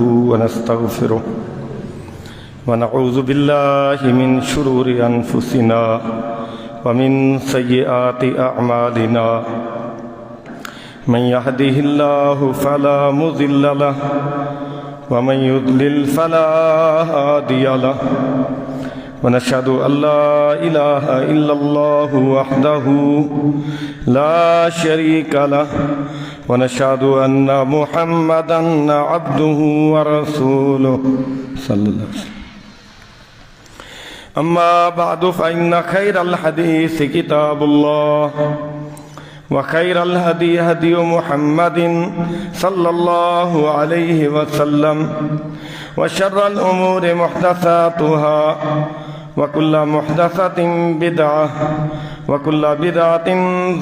ونستغفره ونعوذ بالله من شرور أنفسنا ومن سيئات أعمالنا من يهده الله فلا مضل له ومن يضلل فلا هادي له ونشهد أن لا إله إلا الله وحده لا شريك له ونشهد أن محمدا عبده ورسوله صلى الله عليه وسلم أما بعد فإن خير الحديث كتاب الله وخير الهدي هدي محمد صلى الله عليه وسلم وشر الأمور محدثاتها وكل محدثة بدعة وكل بدعة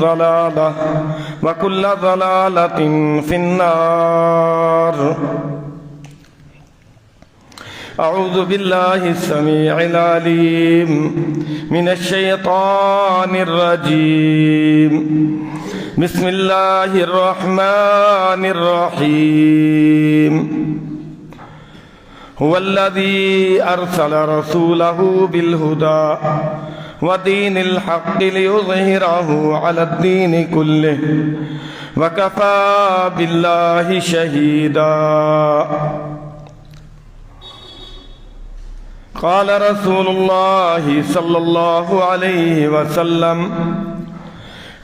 ضلالة وكل ضلالة في النار. أعوذ بالله السميع العليم من الشيطان الرجيم. بسم الله الرحمن الرحيم. هو الذي أرسل رسوله بالهدى ودين الحق ليظهره على الدين كله وكفى بالله شهيدا. قال رسول الله صلى الله عليه وسلم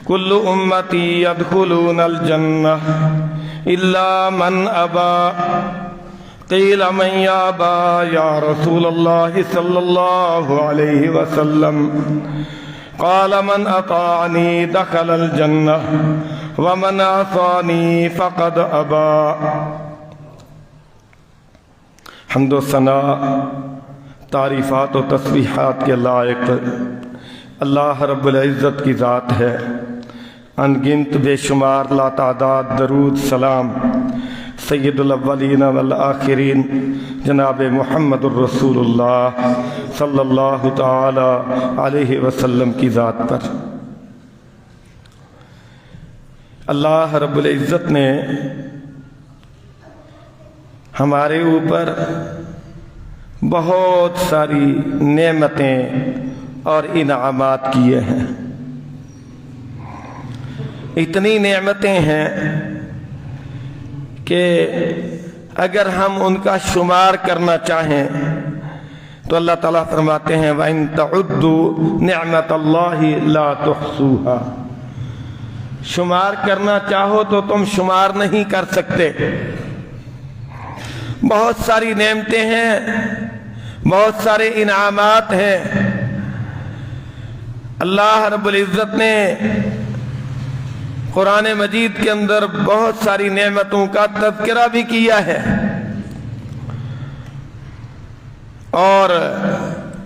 كل أمتي يدخلون الجنة إلا من أبى. قيل من يابى يا رسول الله صلى الله عليه وسلم؟ قال من أطاعني دخل الجنة ومن عصاني فقد أبى. حمد و ثنا تعریفات و تسبیحات کے لائق اللہ رب العزت کی ذات ہے. ان گنت بے شمار لاتعداد درود سلام سید الاولین والآخرین جناب محمد الرسول اللہ صلی اللہ تعالی علیہ وسلم کی ذات پر. اللہ رب العزت نے ہمارے اوپر بہت ساری نعمتیں اور انعامات کیے ہیں. اتنی نعمتیں ہیں کہ اگر ہم ان کا شمار کرنا چاہیں تو اللہ تعالیٰ فرماتے ہیں وَإِن تَعُدُّوا نِعْمَةَ اللَّهِ لَا تُحْصُوهَا. شمار کرنا چاہو تو تم شمار نہیں کر سکتے. بہت ساری نعمتیں ہیں، بہت سارے انعامات ہیں. اللہ رب العزت نے قرآن مجید کے اندر بہت ساری نعمتوں کا تذکرہ بھی کیا ہے، اور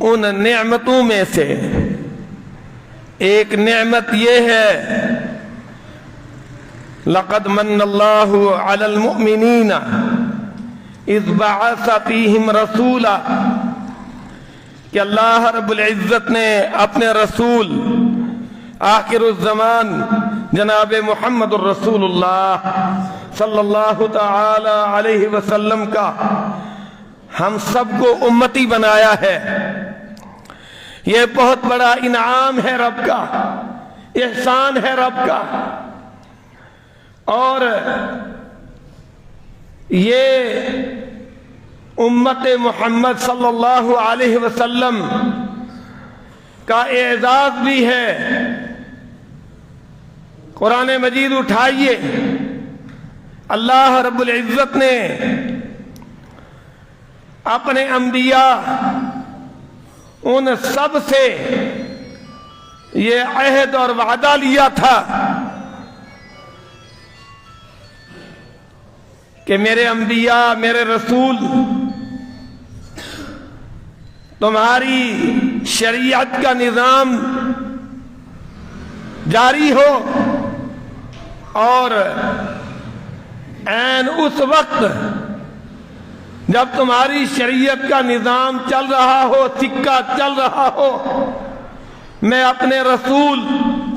ان نعمتوں میں سے ایک نعمت یہ ہے لَقَدْ مَنَّ اللَّهُ عَلَى الْمُؤْمِنِينَ اذ بعث فیہم رسولا، کہ اللہ رب العزت نے اپنے رسول آخر الزمان جناب محمد الرسول اللہ صلی اللہ تعالی علیہ وسلم کا ہم سب کو امتی بنایا ہے. یہ بہت بڑا انعام ہے رب کا، احسان ہے رب کا. اور یہ امت محمد صلی اللہ علیہ وسلم کا اعزاز بھی ہے. قرآن مجید اٹھائیے، اللہ رب العزت نے اپنے انبیاء ان سب سے یہ عہد اور وعدہ لیا تھا کہ میرے انبیاء، میرے رسول تمہاری شریعت کا نظام جاری ہو، اور عین اس وقت جب تمہاری شریعت کا نظام چل رہا ہو، سکہ چل رہا ہو، میں اپنے رسول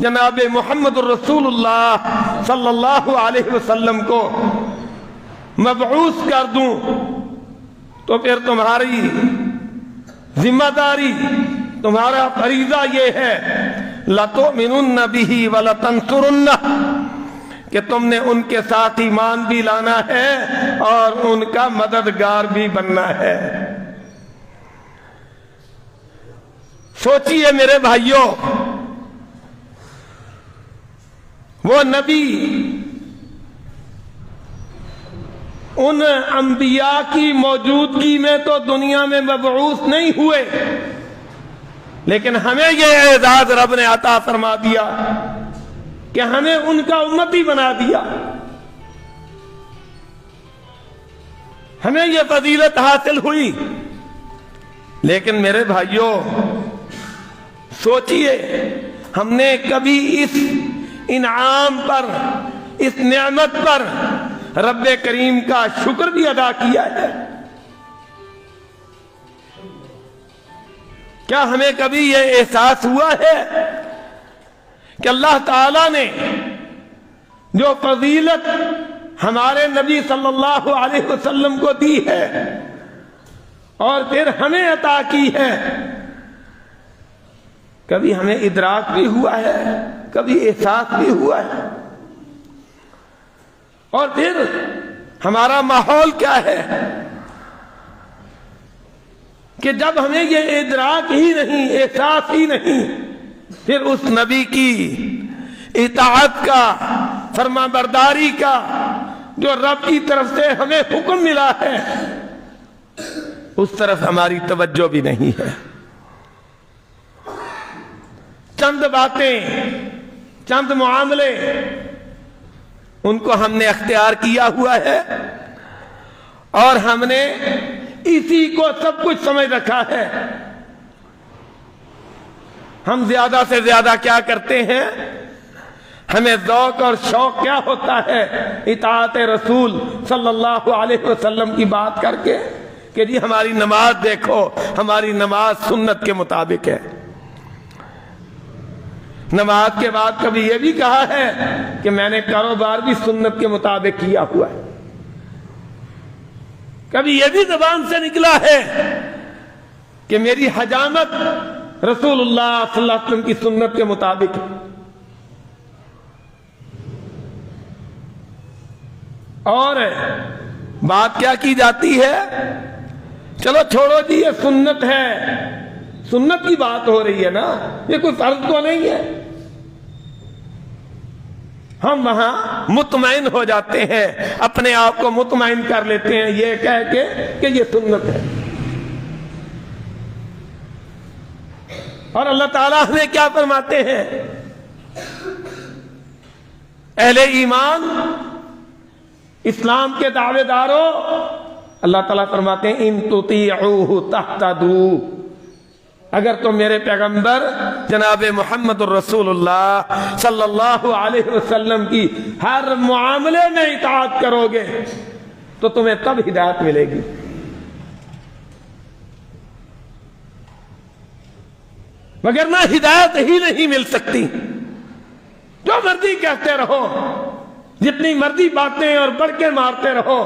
جناب محمد الرسول اللہ صلی اللہ علیہ وسلم کو مبعوث کر دوں تو پھر تمہاری ذمہ داری، تمہارا فریضہ یہ ہے لَتُؤْمِنُنَّ بِهِ وَلَتَنْصُرُنَّهُ کہ تم نے ان کے ساتھ ایمان بھی لانا ہے اور ان کا مددگار بھی بننا ہے۔ سوچئے میرے بھائیوں، وہ نبی ان انبیاء کی موجودگی میں تو دنیا میں مبعوث نہیں ہوئے، لیکن ہمیں یہ اعزاز رب نے عطا فرما دیا کہ ہمیں ان کا امتی بنا دیا، ہمیں یہ فضیلت حاصل ہوئی۔ لیکن میرے بھائیوں سوچئے، ہم نے کبھی اس انعام پر، اس نعمت پر رب کریم کا شکر بھی ادا کیا ہے؟ کیا ہمیں کبھی یہ احساس ہوا ہے کہ اللہ تعالیٰ نے جو فضیلت ہمارے نبی صلی اللہ علیہ وسلم کو دی ہے اور پھر ہمیں عطا کی ہے، کبھی ہمیں ادراک بھی ہوا ہے، کبھی احساس بھی ہوا ہے؟ اور پھر ہمارا ماحول کیا ہے کہ جب ہمیں یہ ادراک ہی نہیں، احساس ہی نہیں، پھر اس نبی کی اطاعت کا، فرما برداری کا جو رب کی طرف سے ہمیں حکم ملا ہے، اس طرف ہماری توجہ بھی نہیں ہے۔ چند باتیں، چند معاملے، ان کو ہم نے اختیار کیا ہوا ہے اور ہم نے اسی کو سب کچھ سمجھ رکھا ہے۔ ہم زیادہ سے زیادہ کیا کرتے ہیں؟ ہمیں ذوق اور شوق کیا ہوتا ہے اطاعت رسول صلی اللہ علیہ وسلم کی بات کر کے کہ جی ہماری نماز دیکھو، ہماری نماز سنت کے مطابق ہے۔ نماز کے بعد کبھی یہ بھی کہا ہے کہ میں نے کاروبار بھی سنت کے مطابق کیا ہوا ہے۔ کبھی یہ بھی زبان سے نکلا ہے کہ میری حجامت رسول اللہ صلی اللہ علیہ وسلم کی سنت کے مطابق ہے۔ اور بات کیا کی جاتی ہے؟ چلو چھوڑو جی یہ سنت ہے، سنت کی بات ہو رہی ہے نا، یہ کوئی فرض تو نہیں ہے۔ ہم وہاں مطمئن ہو جاتے ہیں، اپنے آپ کو مطمئن کر لیتے ہیں یہ کہہ کے کہ یہ سنت ہے۔ اور اللہ تعالیٰ ہمیں کیا فرماتے ہیں؟ اہل ایمان، اسلام کے دعوے داروں، اللہ تعالیٰ فرماتے ہیں ان تطیعوہ تہتدوا، اگر تم میرے پیغمبر جناب محمد الرسول اللہ صلی اللہ علیہ وسلم کی ہر معاملے میں اطاعت کرو گے تو تمہیں تب ہدایت ملے گی۔ مگر نہ ہدایت ہی نہیں مل سکتی، جو مرضی کہتے رہو، جتنی مرضی باتیں اور بڑھ کے مارتے رہو،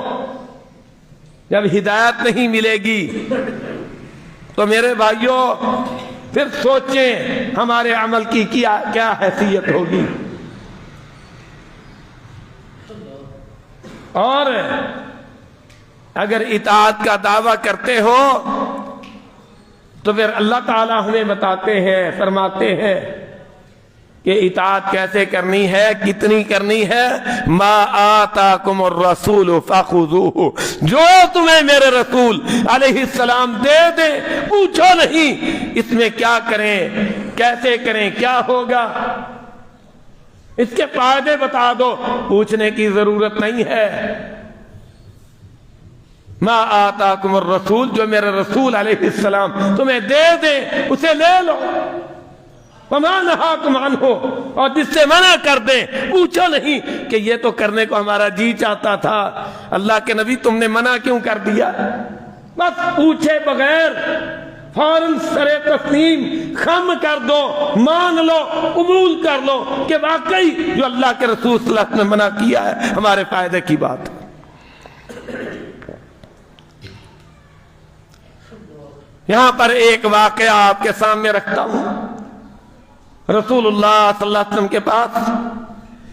جب ہدایت نہیں ملے گی تو میرے بھائیوں پھر سوچیں ہمارے عمل کی کیا حیثیت ہوگی۔ اور اگر اطاعت کا دعویٰ کرتے ہو تو پھر اللہ تعالیٰ ہمیں بتاتے ہیں، فرماتے ہیں کہ اطاعت کیسے کرنی ہے، کتنی کرنی ہے۔ ما آتاکم الرسول فخذوہ، جو تمہیں میرے رسول علیہ السلام دے دیں پوچھو نہیں اس میں کیا کریں، کیسے کریں، کیا ہوگا، اس کے فائدے بتا دو، پوچھنے کی ضرورت نہیں ہے۔ ما آتاکم الرسول، جو میرے رسول علیہ السلام تمہیں دے دیں اسے لے لو، وما نہاکم عنہ، اور جس سے منع کر دیں پوچھو نہیں کہ یہ تو کرنے کو ہمارا جی چاہتا تھا، اللہ کے نبی تم نے منع کیوں کر دیا؟ بس پوچھے بغیر فوراً سر تسلیم خم کر دو، مان لو، قبول کر لو کہ واقعی جو اللہ کے رسول صلی اللہ علیہ وسلم نے منع کیا ہے ہمارے فائدے کی بات۔ یہاں پر ایک واقعہ آپ کے سامنے رکھتا ہوں۔ رسول اللہ صلی اللہ علیہ وسلم کے پاس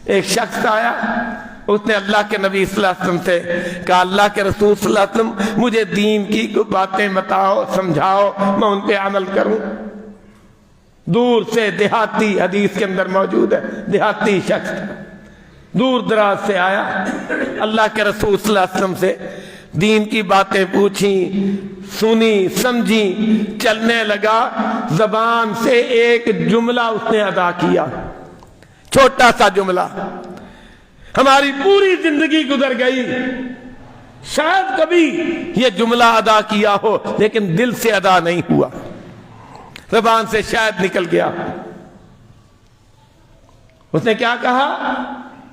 ایک شخص آیا، اس نے اللہ کے نبی صلی اللہ علیہ وسلم سے کہا، اللہ کے رسول صلی اللہ علیہ وسلم مجھے دین کی باتیں بتاؤ، سمجھاؤ، میں ان پہ عمل کروں۔ دور سے دیہاتی، حدیث کے اندر موجود ہے، دیہاتی شخص دور دراز سے آیا، اللہ کے رسول صلی اللہ علیہ وسلم سے دین کی باتیں پوچھیں، سنی، سمجھی، چلنے لگا، زبان سے ایک جملہ اس نے ادا کیا، چھوٹا سا جملہ۔ ہماری پوری زندگی گزر گئی، شاید کبھی یہ جملہ ادا کیا ہو لیکن دل سے ادا نہیں ہوا، زبان سے شاید نکل گیا۔ اس نے کیا کہا؟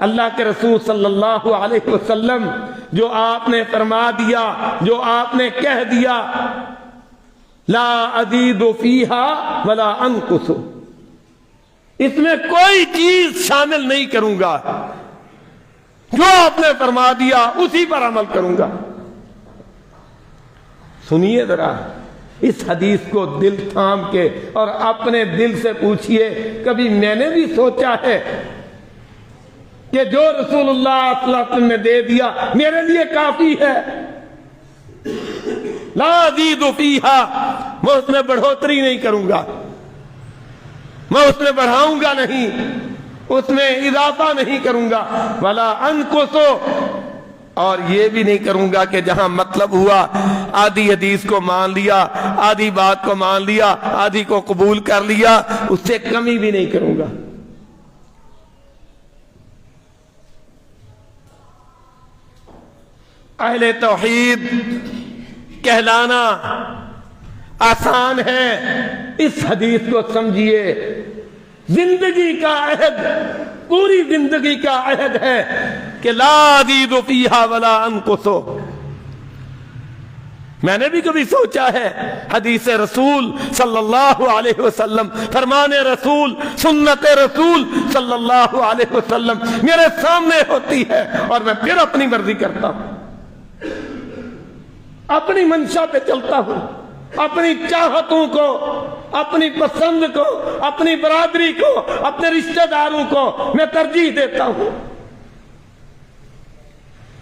اللہ کے رسول صلی اللہ علیہ وسلم جو آپ نے فرما دیا، جو آپ نے کہہ دیا، لا ازید فیہا ولا انقص، اس میں کوئی چیز شامل نہیں کروں گا، جو آپ نے فرما دیا اسی پر عمل کروں گا۔ سنیے ذرا اس حدیث کو دل تھام کے اور اپنے دل سے پوچھئے، کبھی میں نے بھی سوچا ہے کہ جو رسول اللہ صلی اللہ علیہ وسلم نے دے دیا میرے لیے کافی ہے؟ لا ازید فیہا، میں اس میں بڑھوتری نہیں کروں گا، میں اس میں بڑھاؤں گا نہیں، اس میں اضافہ نہیں کروں گا، ولا انقص، اور یہ بھی نہیں کروں گا کہ جہاں مطلب ہوا آدھی حدیث کو مان لیا، آدھی بات کو مان لیا، آدھی کو قبول کر لیا، اس سے کمی بھی نہیں کروں گا۔ اہل توحید کہلانا آسان ہے، اس حدیث کو سمجھیے، زندگی کا عہد، پوری زندگی کا عہد ہے کہ لا ازید فیہا ولا انقص۔ میں نے بھی کبھی سوچا ہے، حدیث رسول صلی اللہ علیہ وسلم، فرمان رسول، سنت رسول صلی اللہ علیہ وسلم میرے سامنے ہوتی ہے اور میں پھر اپنی مرضی کرتا ہوں، اپنی منشا پہ چلتا ہوں، اپنی چاہتوں کو، اپنی پسند کو، اپنی برادری کو، اپنے رشتہ داروں کو میں ترجیح دیتا ہوں۔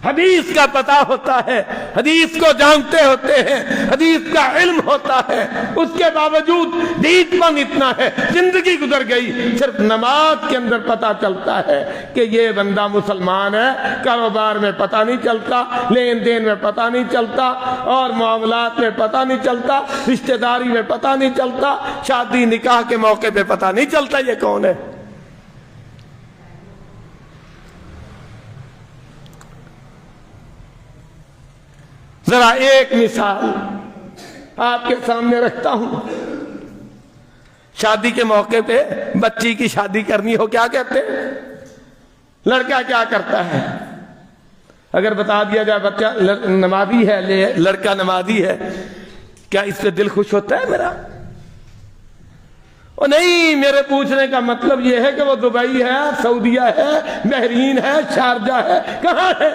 حدیث کا پتہ ہوتا ہے، حدیث کو جانتے ہوتے ہیں، حدیث کا علم ہوتا ہے، اس کے باوجود ڈھیٹ پن اتنا ہے، زندگی گزر گئی، صرف نماز کے اندر پتہ چلتا ہے کہ یہ بندہ مسلمان ہے، کاروبار میں پتہ نہیں چلتا، لین دین میں پتہ نہیں چلتا، اور معاملات میں پتہ نہیں چلتا، رشتہ داری میں پتہ نہیں چلتا، شادی نکاح کے موقع پہ پتہ نہیں چلتا یہ کون ہے۔ ذرا ایک مثال آپ کے سامنے رکھتا ہوں۔ شادی کے موقع پہ بچی کی شادی کرنی ہو، کیا کہتے ہیں؟ لڑکا کیا کرتا ہے؟ اگر بتا دیا جائے بچہ نمازی ہے، لڑکا نمازی ہے، کیا اس پہ دل خوش ہوتا ہے میرا؟ اور نہیں، میرے پوچھنے کا مطلب یہ ہے کہ وہ دبئی ہے، سعودیہ ہے، بحرین ہے، شارجہ ہے، کہاں ہے؟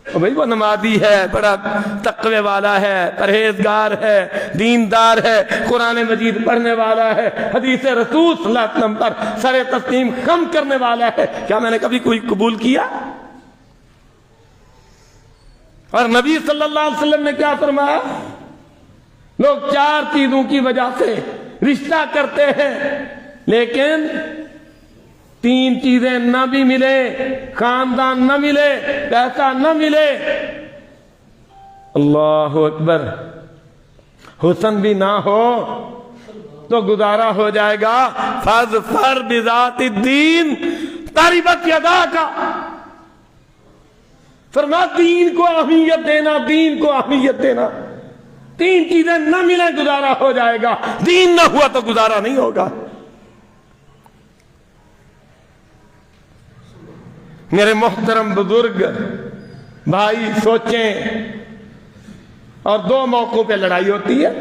بھئی وہ نمازی ہے، بڑا تقوی والا ہے، پرہیزگار ہے، دیندار ہے، قرآن مجید پڑھنے والا ہے، حدیث رسول صلی اللہ علیہ وسلم پر سر تسلیم خم کرنے والا ہے، کیا میں نے کبھی کوئی قبول کیا؟ اور نبی صلی اللہ علیہ وسلم نے کیا فرمایا؟ لوگ 4 چیزوں کی وجہ سے رشتہ کرتے ہیں، لیکن 3 چیزیں نہ بھی ملے، خاندان نہ ملے، پیسہ نہ ملے، اللہ اکبر، حسن بھی نہ ہو تو گزارا ہو جائے گا۔ فاظفر بذات الدین تربت یداک، فرما دین کو اہمیت دینا، دین کو اہمیت دینا۔ 3 چیزیں نہ ملیں گزارا ہو جائے گا، دین نہ ہوا تو گزارا نہیں ہوگا۔ میرے محترم بزرگ بھائی سوچیں، اور 2 موقعوں پہ لڑائی ہوتی ہے۔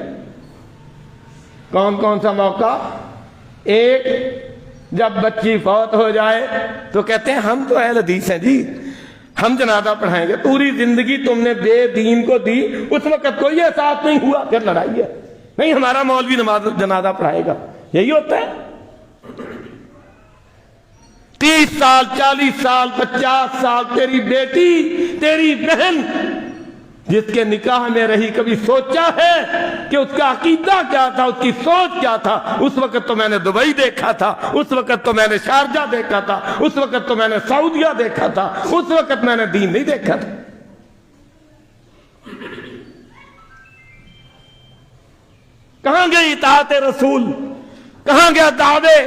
کون کون سا موقع؟ ایک، جب بچی فوت ہو جائے تو کہتے ہیں ہم تو اہل حدیث ہیں جی، ہم جنازہ پڑھائیں گے. پوری زندگی تم نے بے دین کو دی, اس وقت کوئی احساس نہیں ہوا, پھر لڑائی ہے. نہیں, ہمارا مولوی جنازہ پڑھائے گا. یہی ہوتا ہے. 30 سال 40 سال 50 سال تیری بیٹی تیری بہن جس کے نکاح میں رہی, کبھی سوچا ہے کہ اس کا عقیدہ کیا تھا, اس کی سوچ کیا تھا؟ اس وقت تو میں نے دبئی دیکھا تھا, اس وقت تو میں نے شارجہ دیکھا تھا, اس وقت تو میں نے سعودیہ دیکھا تھا, اس وقت میں نے دین نہیں دیکھا تھا. کہاں گئی اطاعت رسول؟ کہاں گیا دعوے؟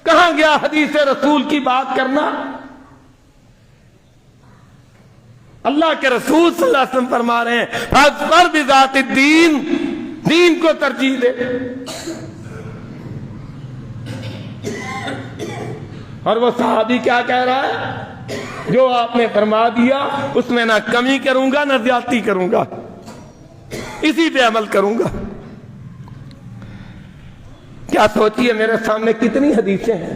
کہاں گیا حدیث رسول کی بات کرنا؟ اللہ کے رسول صلی اللہ علیہ وسلم فرما رہے ہیں فاظفر بذات الدین, دین کو ترجیح دے. اور وہ صحابی کیا کہہ رہا ہے؟ جو آپ نے فرما دیا اس میں نہ کمی کروں گا نہ زیادتی کروں گا, اسی پہ عمل کروں گا. کیا سوچیے میرے سامنے کتنی حدیثیں ہیں,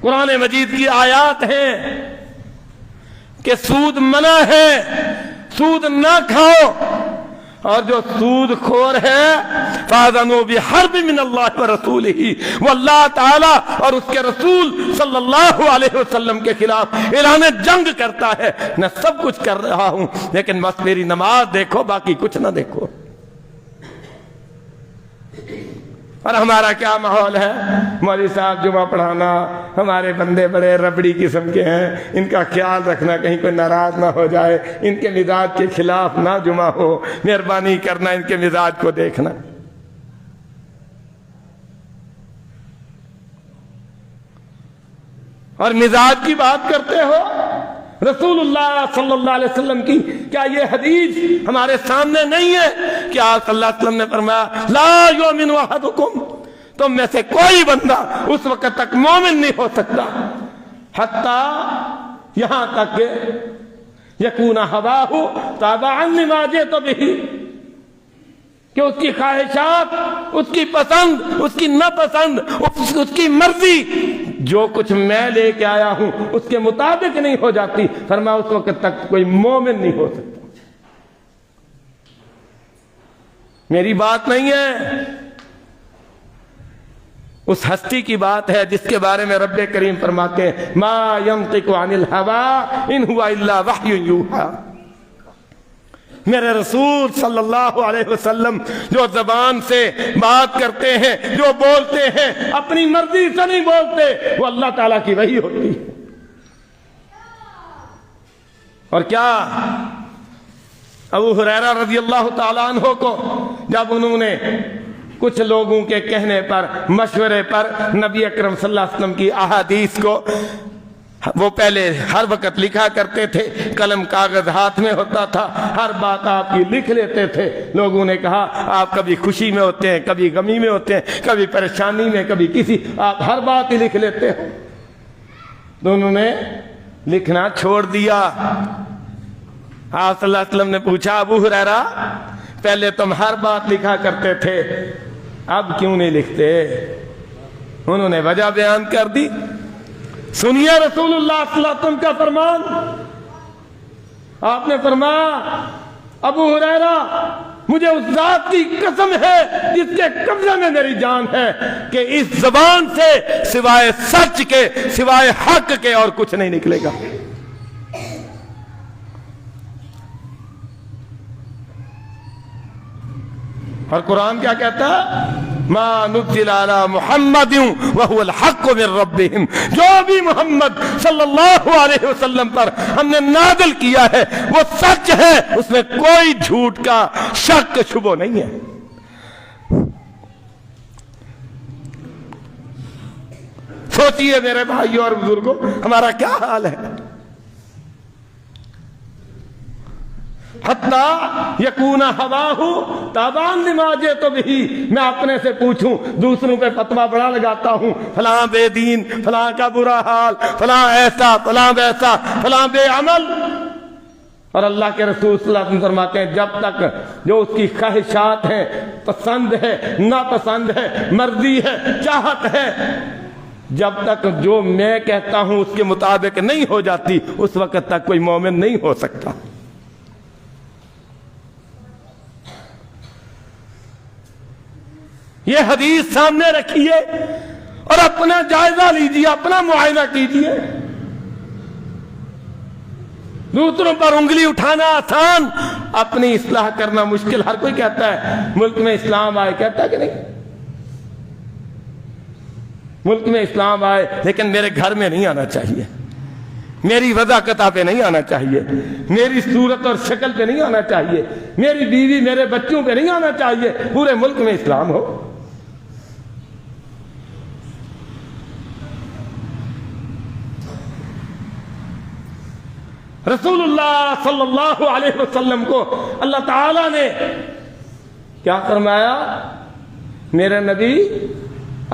قرآن مجید کی آیات ہیں کہ سود منع ہے, سود نہ کھاؤ, اور جو سود خور ہے فَأَذَنُوا بِحَرْبٍ مِّنَ اللَّهِ وَرَسُولِهِ, وہ اللہ تعالیٰ اور اس کے رسول صلی اللہ علیہ وسلم کے خلاف اعلان جنگ کرتا ہے. میں سب کچھ کر رہا ہوں لیکن بس میری نماز دیکھو, باقی کچھ نہ دیکھو. اور ہمارا کیا ماحول ہے؟ مولوی صاحب جمعہ پڑھانا, ہمارے بندے بڑے ربڑی قسم کے ہیں, ان کا خیال رکھنا کہیں کوئی ناراض نہ ہو جائے, ان کے مزاج کے خلاف نہ جمعہ ہو, مہربانی کرنا ان کے مزاج کو دیکھنا. اور مزاج کی بات کرتے ہو رسول اللہ صلی اللہ علیہ وسلم کی, کیا یہ حدیث ہمارے سامنے نہیں ہے کہ آپ صلی اللہ علیہ وسلم نے فرمایا لا یؤمن احدکم, تم میں سے کوئی بندہ اس وقت تک مومن نہیں ہو سکتا حتی یہاں تک کہ یکون ہواہ تابعا لما جئت بہ, کہ اس کی خواہشات, اس کی پسند, اس کی ناپسند, اس کی مرضی جو کچھ میں لے کے آیا ہوں اس کے مطابق نہیں ہو جاتی, فرمایا اس وقت تک کوئی مومن نہیں ہو سکتا. میری بات نہیں ہے, اس ہستی کی بات ہے جس کے بارے میں رب کریم فرماتے ہیں ما ينطق عن الهوى ان هو الا وحی یوحی. میرے رسول صلی اللہ علیہ وسلم جو زبان سے بات کرتے ہیں, جو بولتے ہیں, اپنی مرضی سے نہیں بولتے, وہ اللہ تعالیٰ کی وحی ہوتی ہے. اور کیا ابو ہریرہ رضی اللہ تعالیٰ عنہ کو جب انہوں نے کچھ لوگوں کے کہنے پر, مشورے پر نبی اکرم صلی اللہ علیہ وسلم کی احادیث کو, وہ پہلے ہر وقت لکھا کرتے تھے, قلم کاغذ ہاتھ میں ہوتا تھا, ہر بات آپ کی لکھ لیتے تھے. لوگوں نے کہا آپ کبھی خوشی میں ہوتے ہیں, کبھی غمی میں ہوتے ہیں, کبھی پریشانی میں, کبھی کسی, آپ ہر بات ہی لکھ لیتے ہو. تو انہوں نے لکھنا چھوڑ دیا. آپ صلی اللہ علیہ وسلم نے پوچھا ابو ہریرہ پہلے تم ہر بات لکھا کرتے تھے, اب کیوں نہیں لکھتے؟ انہوں نے وجہ بیان کر دی. سنیے رسول اللہ صلی اللہ علیہ وسلم کا فرمان. آپ نے فرمایا ابو ہریرہ مجھے اس ذات کی قسم ہے جس کے قبضے میں میری جان ہے کہ اس زبان سے سوائے سچ کے, سوائے حق کے اور کچھ نہیں نکلے گا. اور قرآن کیا کہتا ہے؟ ما نزل علی محمد وهو الحق من ربهم, جو بھی محمد صلی اللہ علیہ وسلم پر ہم نے نازل کیا ہے وہ سچ ہے, اس میں کوئی جھوٹ کا شک شبہ نہیں ہے. سوچئے میرے بھائیوں اور بزرگوں ہمارا کیا حال ہے. حتی یکون ہواہ تابعا لما جئت بہ, میں اپنے سے پوچھوں, دوسروں پہ فتویٰ بڑا لگاتا ہوں, فلاں بے دین, فلاں کا برا حال, فلاں ایسا, فلاں ویسا, فلاں بے عمل. اور اللہ کے رسول صلی اللہ علیہ وسلم فرماتے ہیں جب تک جو اس کی خواہشات ہیں, پسند ہے, ناپسند ہے, مرضی ہے, چاہت ہے, جب تک جو میں کہتا ہوں اس کے مطابق نہیں ہو جاتی اس وقت تک کوئی مومن نہیں ہو سکتا۔ یہ حدیث سامنے رکھیے اور اپنا جائزہ لیجیے، اپنا معائنہ کیجیے۔ دوسروں پر انگلی اٹھانا آسان، اپنی اصلاح کرنا مشکل۔ ہر کوئی کہتا ہے ملک میں اسلام آئے، کہتا ہے کہ نہیں؟ ملک میں اسلام آئے لیکن میرے گھر میں نہیں آنا چاہیے، میری وضاقتہ پہ نہیں آنا چاہیے، میری صورت اور شکل پہ نہیں آنا چاہیے، میری بیوی میرے بچوں پہ نہیں آنا چاہیے، پورے ملک میں اسلام ہو۔ رسول اللہ صلی اللہ علیہ وسلم کو اللہ تعالیٰ نے کیا فرمایا؟ میرے نبی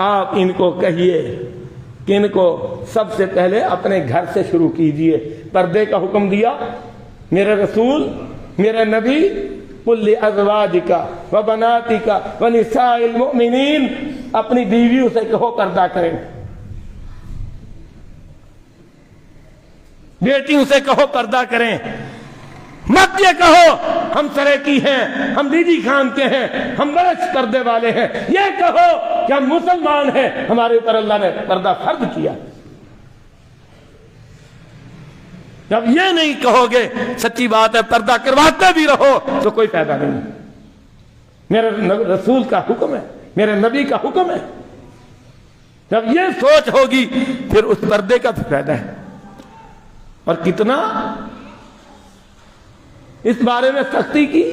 آپ ان کو کہیے کہ ان کو سب سے پہلے اپنے گھر سے شروع کیجئے۔ پردے کا حکم دیا میرے رسول، میرے نبی، قل لازواجک وبناتک ونساء المؤمنین، اپنی بیویوں سے کہو پردہ کریں، بیٹیوں سے کہو پردہ کریں۔ مت یہ کہو ہم سریکی ہیں، ہم دیدی خان کے ہیں، ہم برش پردے والے ہیں، یہ کہو کہ ہم مسلمان ہیں، ہمارے اوپر اللہ نے پردہ فرض کیا۔ جب یہ نہیں کہو گے سچی بات ہے پردہ کرواتے بھی رہو تو کوئی فائدہ نہیں۔ میرے رسول کا حکم ہے، میرے نبی کا حکم ہے۔ جب یہ سوچ ہوگی پھر اس پردے کا بھی فائدہ ہے۔ اور کتنا اس بارے میں سختی کی۔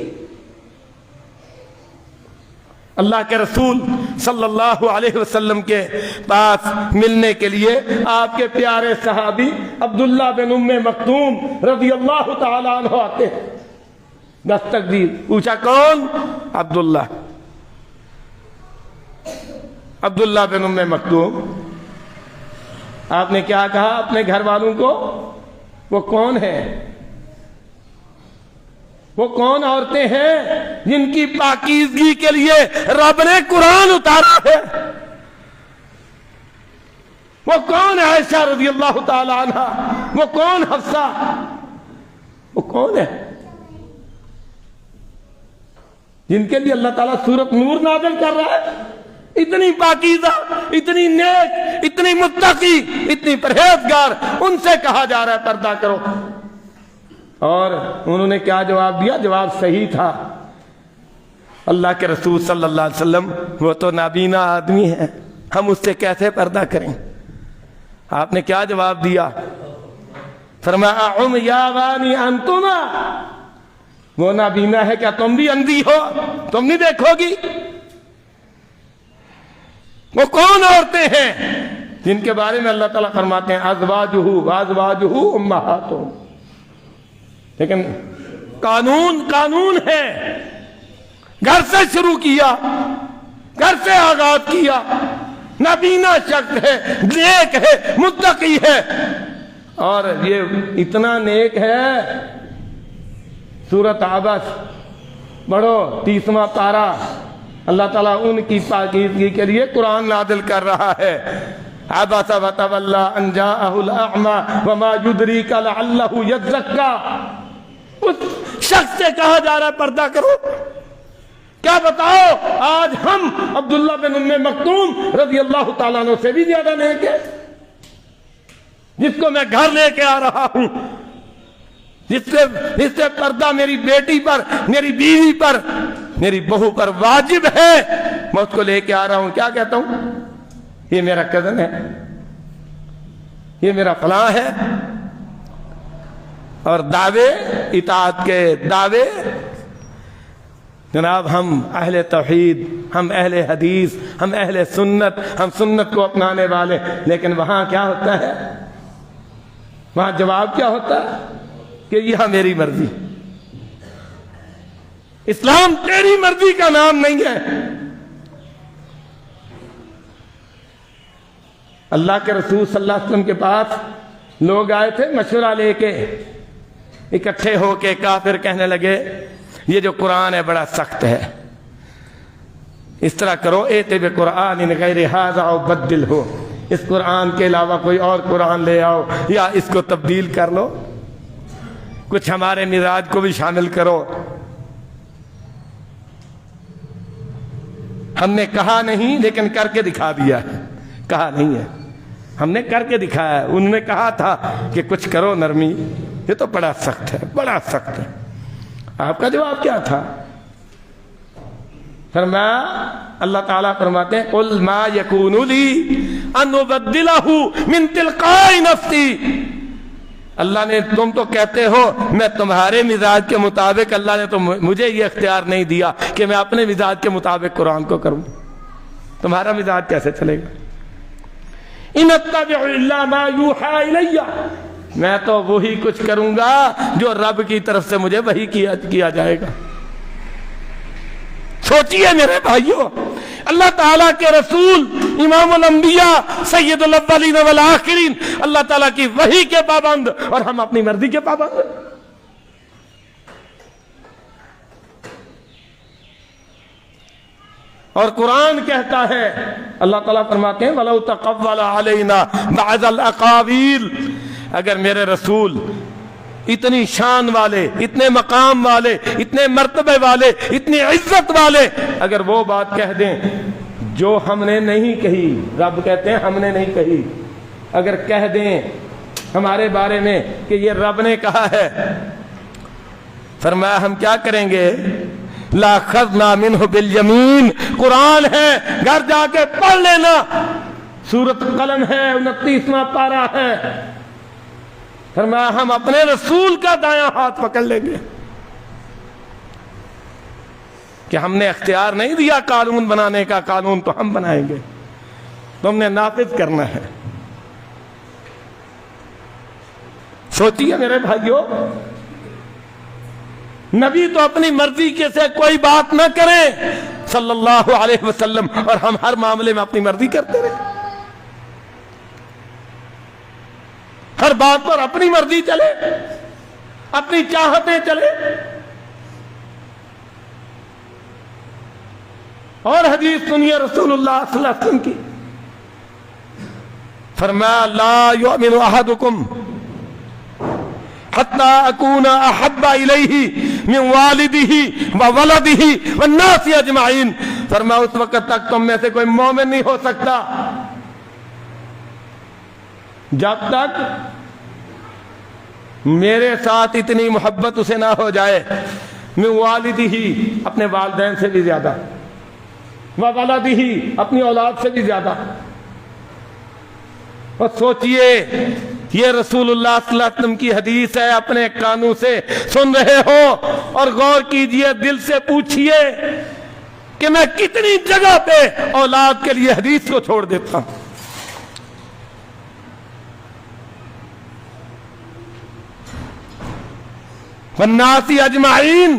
اللہ کے رسول صلی اللہ علیہ وسلم کے پاس ملنے کے لیے آپ کے پیارے صحابی عبداللہ بن ام مکتوم رضی اللہ تعالی عنہ آتے ہیں۔ دستک دی، پوچھا کون؟ عبداللہ بن ام مکتوم۔ آپ نے کیا کہا اپنے گھر والوں کو؟ وہ کون ہے؟ وہ کون عورتیں ہیں جن کی پاکیزگی کے لیے رب نے قرآن اتارا ہے؟ وہ کون ہے عائشہ رضی اللہ تعالی عنہ؟ وہ کون حفصہ؟ وہ کون ہے جن کے لیے اللہ تعالیٰ سورۃ نور نازل کر رہا ہے؟ اتنی پاکیزہ، اتنی نیک، اتنی متقی، اتنی پرہیزگار، ان سے کہا جا رہا ہے پردہ کرو۔ اور انہوں نے کیا جواب دیا؟ جواب صحیح تھا۔ اللہ کے رسول صلی اللہ علیہ وسلم وہ تو نابینا آدمی ہے، ہم اس سے کیسے پردہ کریں؟ آپ نے کیا جواب دیا؟ فرمایا عمیاوانی انتما، وہ نابینا ہے، کیا تم بھی اندھی ہو؟ تم نہیں دیکھو گی؟ وہ کون عورتیں ہیں جن کے بارے میں اللہ تعالیٰ فرماتے ہیں ازواجہ امہاتہم؟ لیکن قانون ہے، گھر سے شروع کیا، گھر سے آغاز کیا۔ نابینا شخص ہے، نیک ہے، متقی ہے، اور یہ اتنا نیک ہے، سورۃ عبس پڑھو 30واں پارہ، اللہ تعالیٰ ان کی پاکیزگی کے لیے قرآن نازل کر رہا ہے۔ عبس وتولی ان جاءہ الاعمی وما یدریک لعلہ یزکی، اس شخص سے کہا جا رہا ہے پردہ کرو۔ کیا بتاؤ آج ہم عبداللہ بن ام مکتوم رضی اللہ تعالیٰ عنہ سے بھی زیادہ نیک ہے، جس کو میں گھر لے کے آ رہا ہوں، جس سے پردہ میری بیٹی پر، میری بیوی پر، میری بہو پر واجب ہے، میں اس کو لے کے آ رہا ہوں۔ کیا کہتا ہوں؟ یہ میرا کزن ہے، یہ میرا فلاں ہے، اور دعوے اطاعت کے دعوے۔ جناب ہم اہل توحید، ہم اہل حدیث، ہم اہل سنت، ہم سنت کو اپنانے والے، لیکن وہاں کیا ہوتا ہے؟ وہاں جواب کیا ہوتا ہے کہ یہ میری مرضی۔ اسلام تیری مرضی کا نام نہیں ہے۔ اللہ کے رسول صلی اللہ علیہ وسلم کے پاس لوگ آئے تھے مشورہ لے کے، اکٹھے ہو کے کافر کہنے لگے یہ جو قرآن ہے بڑا سخت ہے، اس طرح کرو ایت بقرآن غیر ھذا او بدل ہو، اس قرآن کے علاوہ کوئی اور قرآن لے آؤ یا اس کو تبدیل کر لو، کچھ ہمارے مزاج کو بھی شامل کرو۔ ہم نے کہا نہیں لیکن کر کے دکھا دیا ہے، کہا نہیں ہے، ہم نے کر کے دکھایا ہے۔ انہوں نے کہا تھا کہ کچھ کرو نرمی، یہ تو بڑا سخت ہے، بڑا سخت ہے۔ آپ کا جواب کیا تھا؟ فرمایا، اللہ تعالیٰ فرماتے ہیں قُلْ مَا يَكُونُ لِي أَنْ أُبَدِّلَهُ مِنْ تِلْقَاءِ نَفْسِي۔ اللہ نے، تم تو کہتے ہو میں تمہارے مزاج کے مطابق، اللہ نے تو مجھے یہ اختیار نہیں دیا کہ میں اپنے مزاج کے مطابق قرآن کو کروں، تمہارا مزاج کیسے چلے گا؟ إِنْ أَتَّبِعُ إِلَّا مَا يُوحَىٰ إِلَيَّ، میں تو وہی کچھ کروں گا جو رب کی طرف سے مجھے وحی کیا جائے گا۔ سوچئے میرے بھائیو، اللہ تعالیٰ کے رسول امام الانبیاء سید الاولین والآخرین اللہ تعالیٰ کی وحی کے پابند، اور ہم اپنی مرضی کے پابند۔ اور قرآن کہتا ہے، اللہ تعالیٰ فرماتے ہیں وَلَوْ تَقَوَّلَ عَلَيْنَا بَعْضَ الْأَقَاوِيلِ، اگر میرے رسول اتنی شان والے، اتنے مقام والے، اتنے مرتبے والے، اتنی عزت والے، اگر وہ بات کہہ دیں جو ہم نے نہیں کہی، رب کہتے ہیں ہم نے نہیں کہی، اگر کہہ دیں ہمارے بارے میں کہ یہ رب نے کہا ہے، فرمایا ہم کیا کریں گے؟ لَأَخَذْنَا مِنْهُ بِالْيَمِينِ، قرآن ہے، گھر جا کے پڑھ لینا، سورۃ قلم ہے، 29واں پارہ ہے، فرمایا ہم اپنے رسول کا دایاں ہاتھ پکڑ لیں گے، کہ ہم نے اختیار نہیں دیا قانون بنانے کا، قانون تو ہم بنائیں گے، تم نے نافذ کرنا ہے۔ سوچیے میرے بھائیو، نبی تو اپنی مرضی کے سے کوئی بات نہ کرے صلی اللہ علیہ وسلم، اور ہم ہر معاملے میں اپنی مرضی کرتے رہے، ہر بات پر اپنی مرضی چلے، اپنی چاہتیں چلے۔ اور حدیث سنیے رسول اللہ صلی اللہ علیہ وسلم کی، فرمایا لا یؤمن احدکم حتی اکون احب الیہ من والدہ وولدہ والناس اجمعین، فرمایا اس وقت تک تم میں سے کوئی مومن نہیں ہو سکتا جب تک میرے ساتھ اتنی محبت اسے نہ ہو جائے، من والدہ اپنے والدین سے بھی زیادہ، وولدہ اپنی اولاد سے بھی زیادہ۔ اور سوچئے یہ رسول اللہ صلی اللہ علیہ وسلم کی حدیث ہے، اپنے کانوں سے سن رہے ہو، اور غور کیجئے، دل سے پوچھئے کہ میں کتنی جگہ پہ اولاد کے لیے حدیث کو چھوڑ دیتا ہوں۔ والناس اجمعین،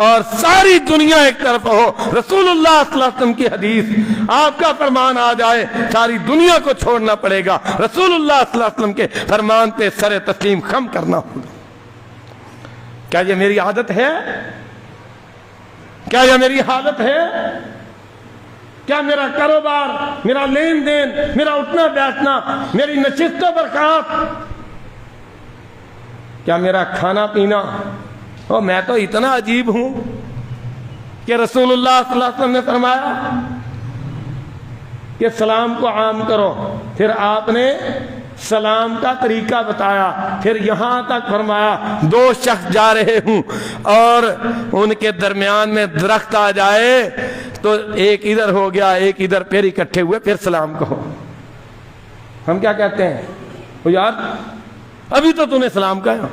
اور ساری دنیا ایک طرف ہو، رسول اللہ صلی اللہ علیہ وسلم کی حدیث، آپ کا فرمان آ جائے، ساری دنیا کو چھوڑنا پڑے گا، رسول اللہ صلی اللہ علیہ وسلم کے فرمان پہ سر تسلیم خم کرنا ہوگا۔ کیا یہ میری عادت ہے؟ کیا یہ میری حالت ہے؟ کیا میرا کاروبار، میرا لین دین، میرا اٹھنا بیٹھنا، میری نشست و برخاست، کیا میرا کھانا پینا؟ اور میں تو اتنا عجیب ہوں کہ رسول اللہ صلی اللہ علیہ وسلم نے فرمایا کہ سلام کو عام کرو، پھر آپ نے سلام کا طریقہ بتایا، پھر یہاں تک فرمایا دو شخص جا رہے ہوں اور ان کے درمیان میں درخت آ جائے تو ایک ادھر ہو گیا ایک ادھر، پھر اکٹھے ہوئے پھر سلام کہو۔ ہم کیا کہتے ہیں؟ وہ یار ابھی تو نے سلام کہا۔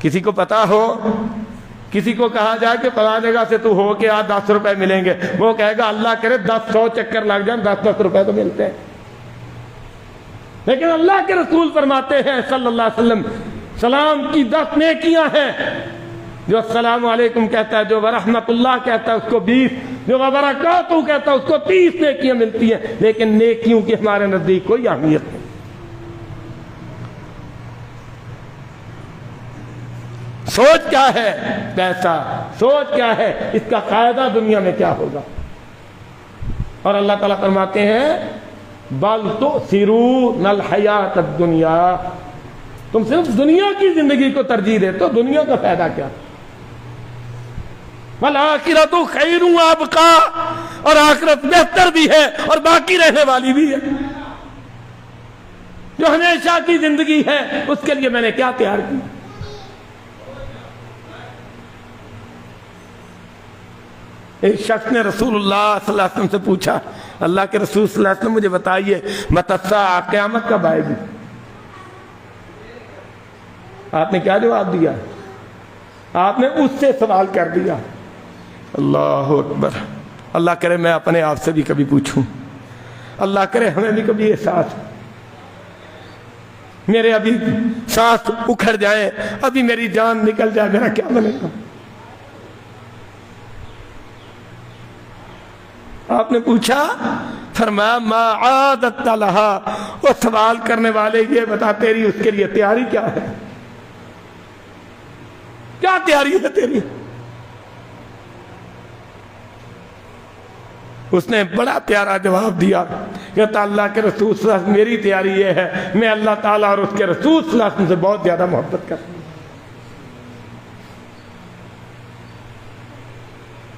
کسی کو پتا ہو، کسی کو کہا جائے کہ فلاں جگہ سے تو ہو کے 10 روپے ملیں گے، وہ کہے گا اللہ کرے 100 چکر لگ جائیں، 10 روپے تو ملتے ہیں۔ لیکن اللہ کے رسول فرماتے ہیں صلی اللہ علیہ وسلم، سلام کی 10 نیکیاں ہیں، جو السلام علیکم کہتا ہے، جو ورحمت اللہ کہتا ہے اس کو 20، جو وبرکاتہ کہتا ہے اس کو 30 نیکیاں ملتی ہیں، لیکن نیکیوں کی ہمارے نزدیک کوئی اہمیت نہیں۔ سوچ کیا ہے پیسہ، سوچ کیا ہے اس کا قاعدہ دنیا میں کیا ہوگا۔ اور اللہ تعالیٰ فرماتے ہیں بل تؤثرون الحیات الدنیا، تم صرف دنیا کی زندگی کو ترجیح دیتے ہو، دنیا کا فائدہ کیا؟ والآخرۃ خیر وابقیٰ، اور آخرت بہتر بھی ہے اور باقی رہنے والی بھی ہے، جو ہمیشہ کی زندگی ہے اس کے لیے میں نے کیا تیار کیا؟ ایک شخص نے رسول اللہ صلی اللہ علیہ وسلم سے پوچھا، اللہ کے رسول صلی اللہ علیہ وسلم مجھے بتائیے متی الساعہ، قیامت کب آئے گی؟ آپ نے کیا جواب دیا؟ آپ نے اس سے سوال کر دیا۔ اللہ اکبر، اللہ کرے میں اپنے آپ سے بھی کبھی پوچھوں، اللہ کرے ہمیں بھی کبھی احساس، میرے ابھی سانس اکھڑ جائے، ابھی میری جان نکل جائے، میرا کیا بنے گا؟ آپ نے پوچھا، فرمایا ما عادت لہا، وہ سوال کرنے والے یہ بتا تیری اس کے لیے تیاری کیا ہے؟ کیا تیاری ہے تیری؟ اس نے بڑا پیارا جواب دیا، کہتا اللہ کے رسول صلی اللہ علیہ وسلم میری تیاری یہ ہے، میں اللہ تعالیٰ اور اس کے رسول صلی اللہ علیہ وسلم سے بہت زیادہ محبت کرتا ہوں۔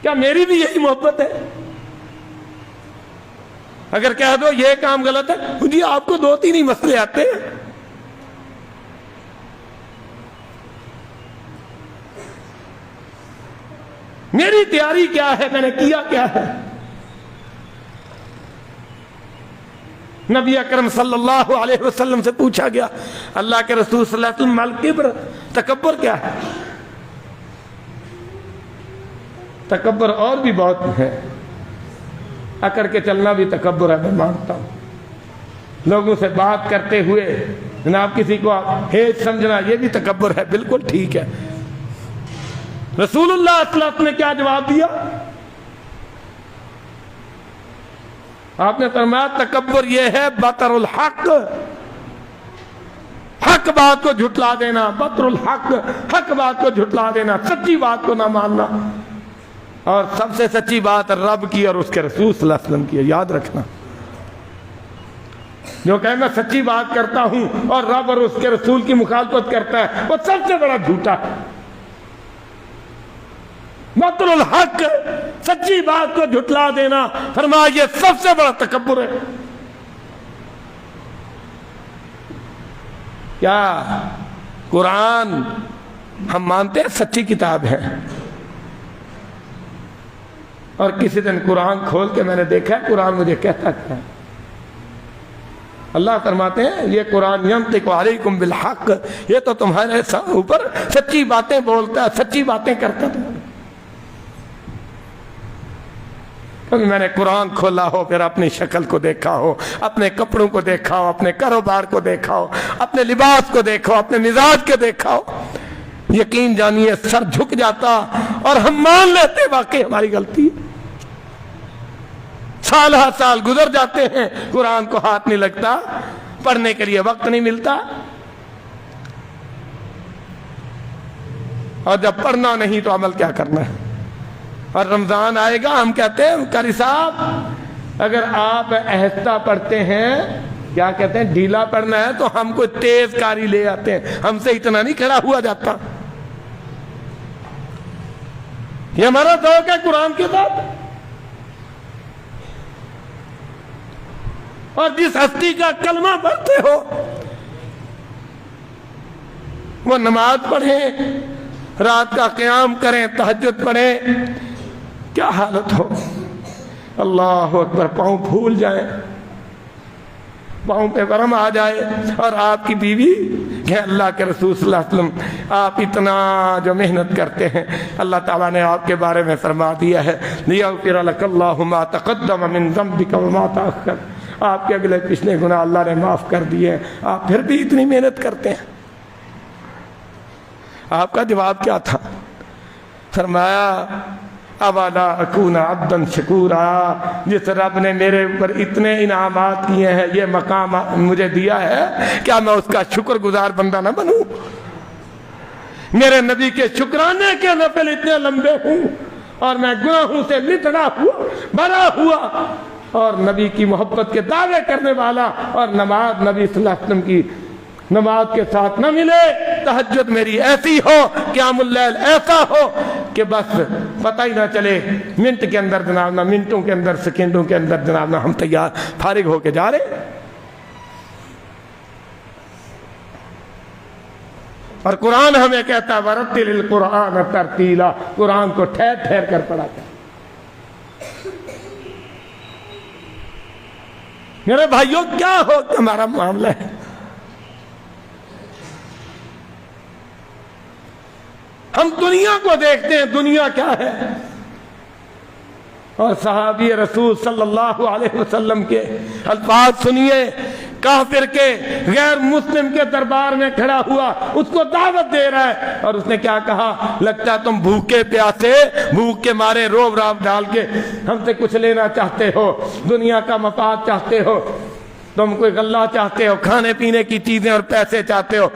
کیا میری بھی یہی محبت ہے؟ اگر کہہ دو یہ کام غلط ہے، جی آپ کو 2-3 ہی مسئلے آتے ہیں، میری تیاری کیا ہے، میں نے کیا کیا ہے؟ نبی اکرم صلی اللہ علیہ وسلم سے پوچھا گیا، اللہ کے رسول صلی اللہ علیہ وسلم الکبر، تکبر کیا ہے؟ تکبر اور بھی بہت ہے، اکڑ کے چلنا بھی تکبر ہے، میں مانتا ہوں، لوگوں سے بات کرتے ہوئے جناب کسی کو ہیج سمجھنا یہ بھی تکبر ہے، بالکل ٹھیک ہے۔ رسول اللہ صلی اللہ علیہ وسلم نے کیا جواب دیا؟ آپ نے فرمایا تکبر یہ ہے بطر الحق، حق بات کو جھٹلا دینا، بطر الحق، حق بات کو جھٹلا دینا، سچی بات کو نہ ماننا، اور سب سے سچی بات رب کی اور اس کے رسول صلی اللہ علیہ وسلم کی ہے، یاد رکھنا۔ جو کہ میں سچی بات کرتا ہوں اور رب اور اس کے رسول کی مخالفت کرتا ہے، وہ سب سے بڑا جھوٹا ہے۔ بطر الحق، سچی بات کو جھٹلا دینا، فرمایا یہ سب سے بڑا تکبر ہے۔ کیا قرآن ہم مانتے ہیں سچی کتاب ہے، اور کسی دن قرآن کھول کے میں نے دیکھا ہے قرآن مجھے کہتا کیا ہے؟ اللہ فرماتے ہیں یہ قرآن ینطق علیکم بالحق، یہ تو تمہارے اوپر سچی باتیں بولتا ہے، سچی باتیں کرتا ہے۔ کبھی میں نے قرآن کھولا ہو، پھر اپنی شکل کو دیکھا ہو، اپنے کپڑوں کو دیکھا ہو، اپنے کاروبار کو دیکھا ہو، اپنے لباس کو دیکھا ہو، اپنے مزاج کو دیکھا ہو، یقین جانیے سر جھک جاتا اور ہم مان لیتے واقعی ہماری غلطی ہے۔ سال ہر سال گزر جاتے ہیں، قرآن کو ہاتھ نہیں لگتا، پڑھنے کے لیے وقت نہیں ملتا، اور جب پڑھنا نہیں تو عمل کیا کرنا ہے؟ اور رمضان آئے گا، ہم کہتے ہیں قاری صاحب اگر آپ آہستہ پڑھتے ہیں، کیا کہتے ہیں ڈھیلا پڑھنا ہے تو ہم کو تیز کاری لے آتے ہیں، ہم سے اتنا نہیں کھڑا ہوا جاتا۔ یہ ہمارا ذوق ہے قرآن کے ساتھ۔ اور جس ہستی کا کلمہ پڑھتے ہو وہ نماز پڑھیں، رات کا قیام کریں، تہجد پڑھیں، کیا حالت ہو، اللہ اکبر، پاؤں پھول جائیں، پاؤں پہ ورم آ جائے، اور آپ کی بیوی کہ اللہ کے رسول صلی اللہ علیہ وسلم آپ اتنا جو محنت کرتے ہیں، اللہ تعالیٰ نے آپ کے بارے میں فرما دیا ہے لِيَغْفِرَ لَكَ اللَّهُ مَا تَقَدَّمَ مِن ذَنبِكَ وَمَا تَأَخَّرَ، آپ کے اگلے پچھلے گناہ اللہ نے معاف کر دیے، آپ پھر بھی اتنی محنت کرتے ہیں۔ آپ کا جواب کیا تھا؟ فرمایا اولا اکون عبدا شکورا، جس رب نے میرے اوپر اتنے انعامات کیے ہیں، یہ مقام مجھے دیا ہے، کیا میں اس کا شکر گزار بندہ نہ بنوں؟ میرے نبی کے شکرانے کے نفل اتنے لمبے ہوں اور میں گناہوں سے لتڑا ہوا، بھرا ہوا، اور نبی کی محبت کے دعوے کرنے والا، اور نماز نبی صلی اللہ علیہ وسلم کی نماز کے ساتھ نہ ملے، تہجد میری ایسی ہو، قیام اللیل ایسا ہو کہ بس پتہ ہی نہ چلے، منٹ کے اندر جناب نہ، منٹوں کے اندر، سیکنڈوں کے اندر جناب نہ ہم تیار فارغ ہو کے جا رہے۔ اور قرآن ہمیں کہتا ہے وَرَتِّلِ الْقُرْآنَ تَرْتِیلًا، قرآن کو ٹھہر ٹھہر کر پڑھا کر۔ میرے بھائیوں کیا ہو ہمارا معاملہ ہے؟ ہم دنیا کو دیکھتے ہیں، دنیا کیا ہے؟ اور صحابی رسول صلی اللہ علیہ وسلم کے الفاظ سنیے، کافر کے، غیر مسلم کے دربار میں کھڑا ہوا، اس کو دعوت دے رہا ہے، اور اس نے کیا کہا؟ لگتا ہے تم بھوکے پیاسے، بھوک کے مارے روب راب ڈال کے ہم سے کچھ لینا چاہتے ہو، دنیا کا مفاد چاہتے ہو، تم کوئی غلہ چاہتے ہو، کھانے پینے کی چیزیں اور پیسے چاہتے ہو۔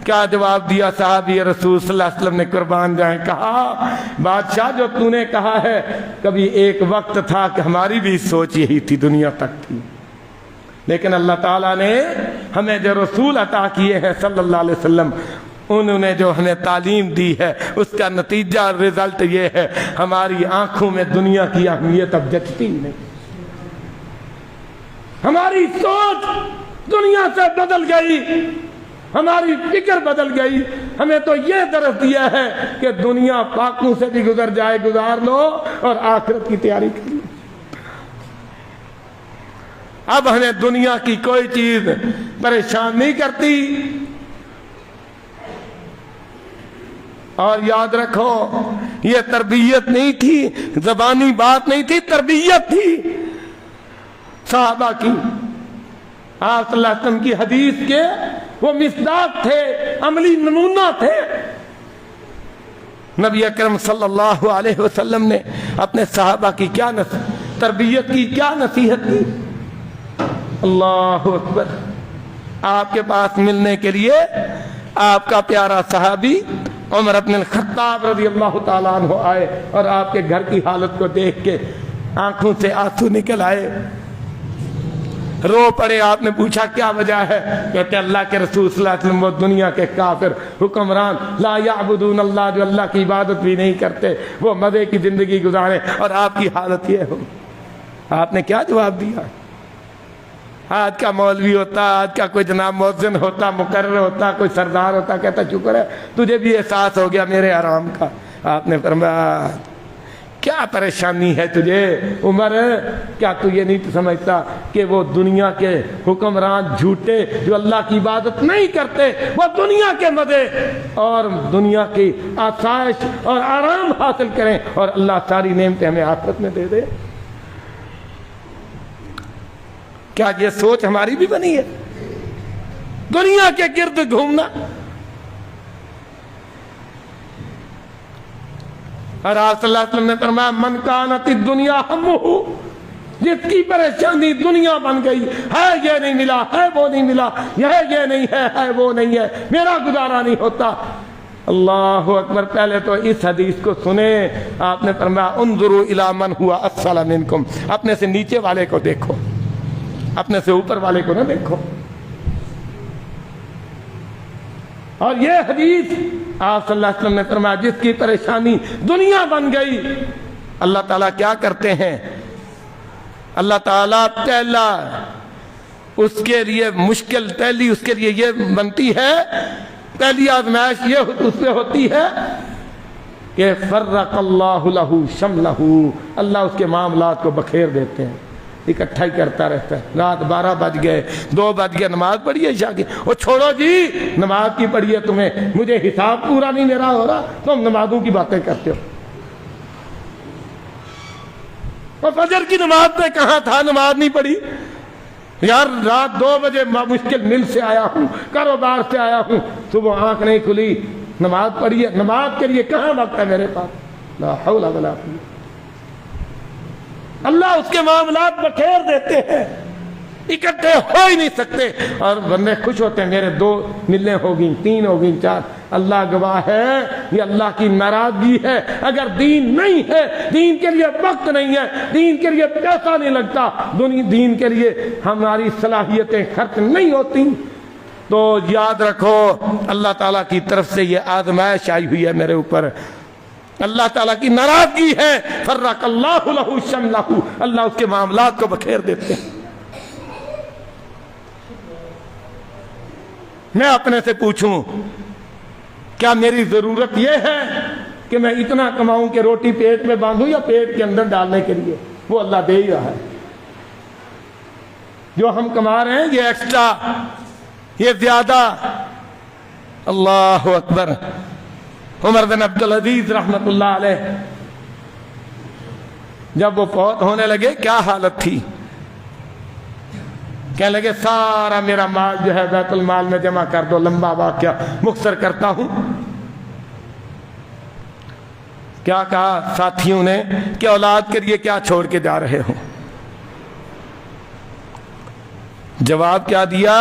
کیا جواب دیا صحابی رسول صلی اللہ علیہ وسلم نے؟ قربان جائیں، کہا بادشاہ جو تو نے کہا ہے، کبھی ایک وقت تھا کہ ہماری بھی سوچ یہی تھی، دنیا تک تھی، لیکن اللہ تعالیٰ نے ہمیں جو رسول عطا کیے ہیں صلی اللہ علیہ وسلم، انہوں نے جو ہمیں تعلیم دی ہے، اس کا نتیجہ رزلٹ یہ ہے، ہماری آنکھوں میں دنیا کی اہمیت اب جچتی نہیں، ہماری سوچ دنیا سے بدل گئی، ہماری فکر بدل گئی۔ ہمیں تو یہ درس دیا ہے کہ دنیا پاکوں سے بھی گزر جائے، گزار لو، اور آخرت کی تیاری کر لو۔ اب ہمیں دنیا کی کوئی چیز پریشان نہیں کرتی، اور یاد رکھو یہ تربیت نہیں تھی، زبانی بات نہیں تھی، تربیت تھی صحابہ کی۔ آپ صلی اللہ علیہ وسلم کی حدیث کے وہ مصداق تھے، عملی نمونہ تھے۔ نبی اکرم صلی اللہ علیہ وسلم نے اپنے صحابہ کی کیا تربیت کی، کیا نصیحت کی۔ اللہ اکبر۔ آپ کے پاس ملنے کے لیے آپ کا پیارا صحابی عمر بن الخطاب رضی اللہ تعالیٰ عنہ آئے، اور آپ کے گھر کی حالت کو دیکھ کے آنکھوں سے آنسو نکل آئے، رو پڑے۔ آپ نے پوچھا کیا وجہ ہے؟ کہتے اللہ کے رسول صلی اللہ علیہ وسلم وہ دنیا کے کافر حکمران لا یعبدون اللہ، جو اللہ کی عبادت بھی نہیں کرتے، وہ مزے کی زندگی گزارے، اور آپ کی حالت یہ ہو۔ آپ نے کیا جواب دیا؟ آج کا مولوی ہوتا، آج کا کوئی جناب مؤذن ہوتا، مقرر ہوتا، کوئی سردار ہوتا، کہتا شکر ہے تجھے بھی احساس ہو گیا میرے آرام کا۔ آپ نے فرمایا کیا پریشانی ہے تجھے عمر؟ کیا تو یہ نہیں سمجھتا کہ وہ دنیا کے حکمران جھوٹے جو اللہ کی عبادت نہیں کرتے، وہ دنیا کے مزے اور دنیا کی آسائش اور آرام حاصل کریں، اور اللہ ساری نعمتیں ہمیں آخرت میں دے دے؟ کیا یہ سوچ ہماری بھی بنی ہے؟ دنیا کے گرد گھومنا۔ اور آپ صلی اللہ علیہ وسلم نے فرمایا من کانت الدنیا ہمہ، جس کی پریشانی دنیا بن گئی ہے، یہ نہیں ملا ہے، وہ نہیں ملا، یہ نہیں ہے وہ نہیں ہے، میرا گزارا نہیں ہوتا۔ اللہ اکبر۔ پہلے تو اس حدیث کو سنیں۔ آپ نے فرمایا انظروا الی من ہوا اسفل منکم، اپنے سے نیچے والے کو دیکھو، اپنے سے اوپر والے کو نہ دیکھو۔ اور یہ حدیث آپ صلی اللہ علیہ وسلم نے فرمایا جس کی پریشانی دنیا بن گئی، اللہ تعالیٰ کیا کرتے ہیں؟ اللہ تعالیٰ پہلا اس کے لیے مشکل، پہلی اس کے لیے یہ بنتی ہے، پہلی آزمائش یہ اس پہ ہوتی ہے کہ فرق اللہ لہ شملہ، اللہ اس کے معاملات کو بکھیر دیتے ہیں، اکٹھا ہی کرتا رہتا ہے۔ رات 12 بج گئے، 2 بج گئے، نماز پڑھی ہے عشاء کی، وہ چھوڑو جی نماز کی پڑھی ہے تمہیں، مجھے حساب پورا نہیں میرا ہو رہا، تم نمازوں کی باتیں کرتے ہو۔ اور فجر کی نماز میں کہاں تھا؟ نماز نہیں پڑھی یار، رات 2 بجے مشکل مل سے آیا ہوں، کاروبار سے آیا ہوں، صبح آنکھ نہیں کھلی، نماز پڑھی ہے، نماز کے لیے کہاں وقت ہے میرے پاس؟ لا حول ولا قوت۔ اللہ اس کے معاملات بکھیر دیتے ہیں، اکٹھے ہو ہی نہیں سکتے، اور بندے خوش ہوتے ہیں میرے 2 ملیں ہوگی، 3 ہوگی، 4۔ اللہ گواہ ہے یہ اللہ کی ناراضگی ہے۔ اگر دین نہیں ہے، دین کے لیے وقت نہیں ہے، دین کے لیے پیسہ نہیں لگتا، دین کے لیے ہماری صلاحیتیں خرچ نہیں ہوتی، تو یاد رکھو اللہ تعالیٰ کی طرف سے یہ آزمائش آئی ہوئی ہے میرے اوپر، اللہ تعالیٰ کی ناراضگی ہے۔ فرق اللہ لہ شملہ، اللہ اس کے معاملات کو بکھیر دیتے ہیں۔ میں اپنے سے پوچھوں کیا میری ضرورت یہ ہے کہ میں اتنا کماؤں کہ روٹی پیٹ میں باندھوں یا پیٹ کے اندر ڈالنے کے لیے؟ وہ اللہ دے ہی رہا ہے۔ جو ہم کما رہے ہیں یہ ایکسٹرا، یہ زیادہ۔ اللہ اکبر۔ عمر بن عبدالعزیز رحمت اللہ علیہ جب وہ فوت ہونے لگے کیا حالت تھی؟ کہنے لگے سارا میرا مال جو ہے بیت المال میں جمع کر دو۔ لمبا واقعہ مختصر کرتا ہوں۔ کیا کہا ساتھیوں نے کہ اولاد کے لیے کیا چھوڑ کے جا رہے ہو؟ جواب کیا دیا؟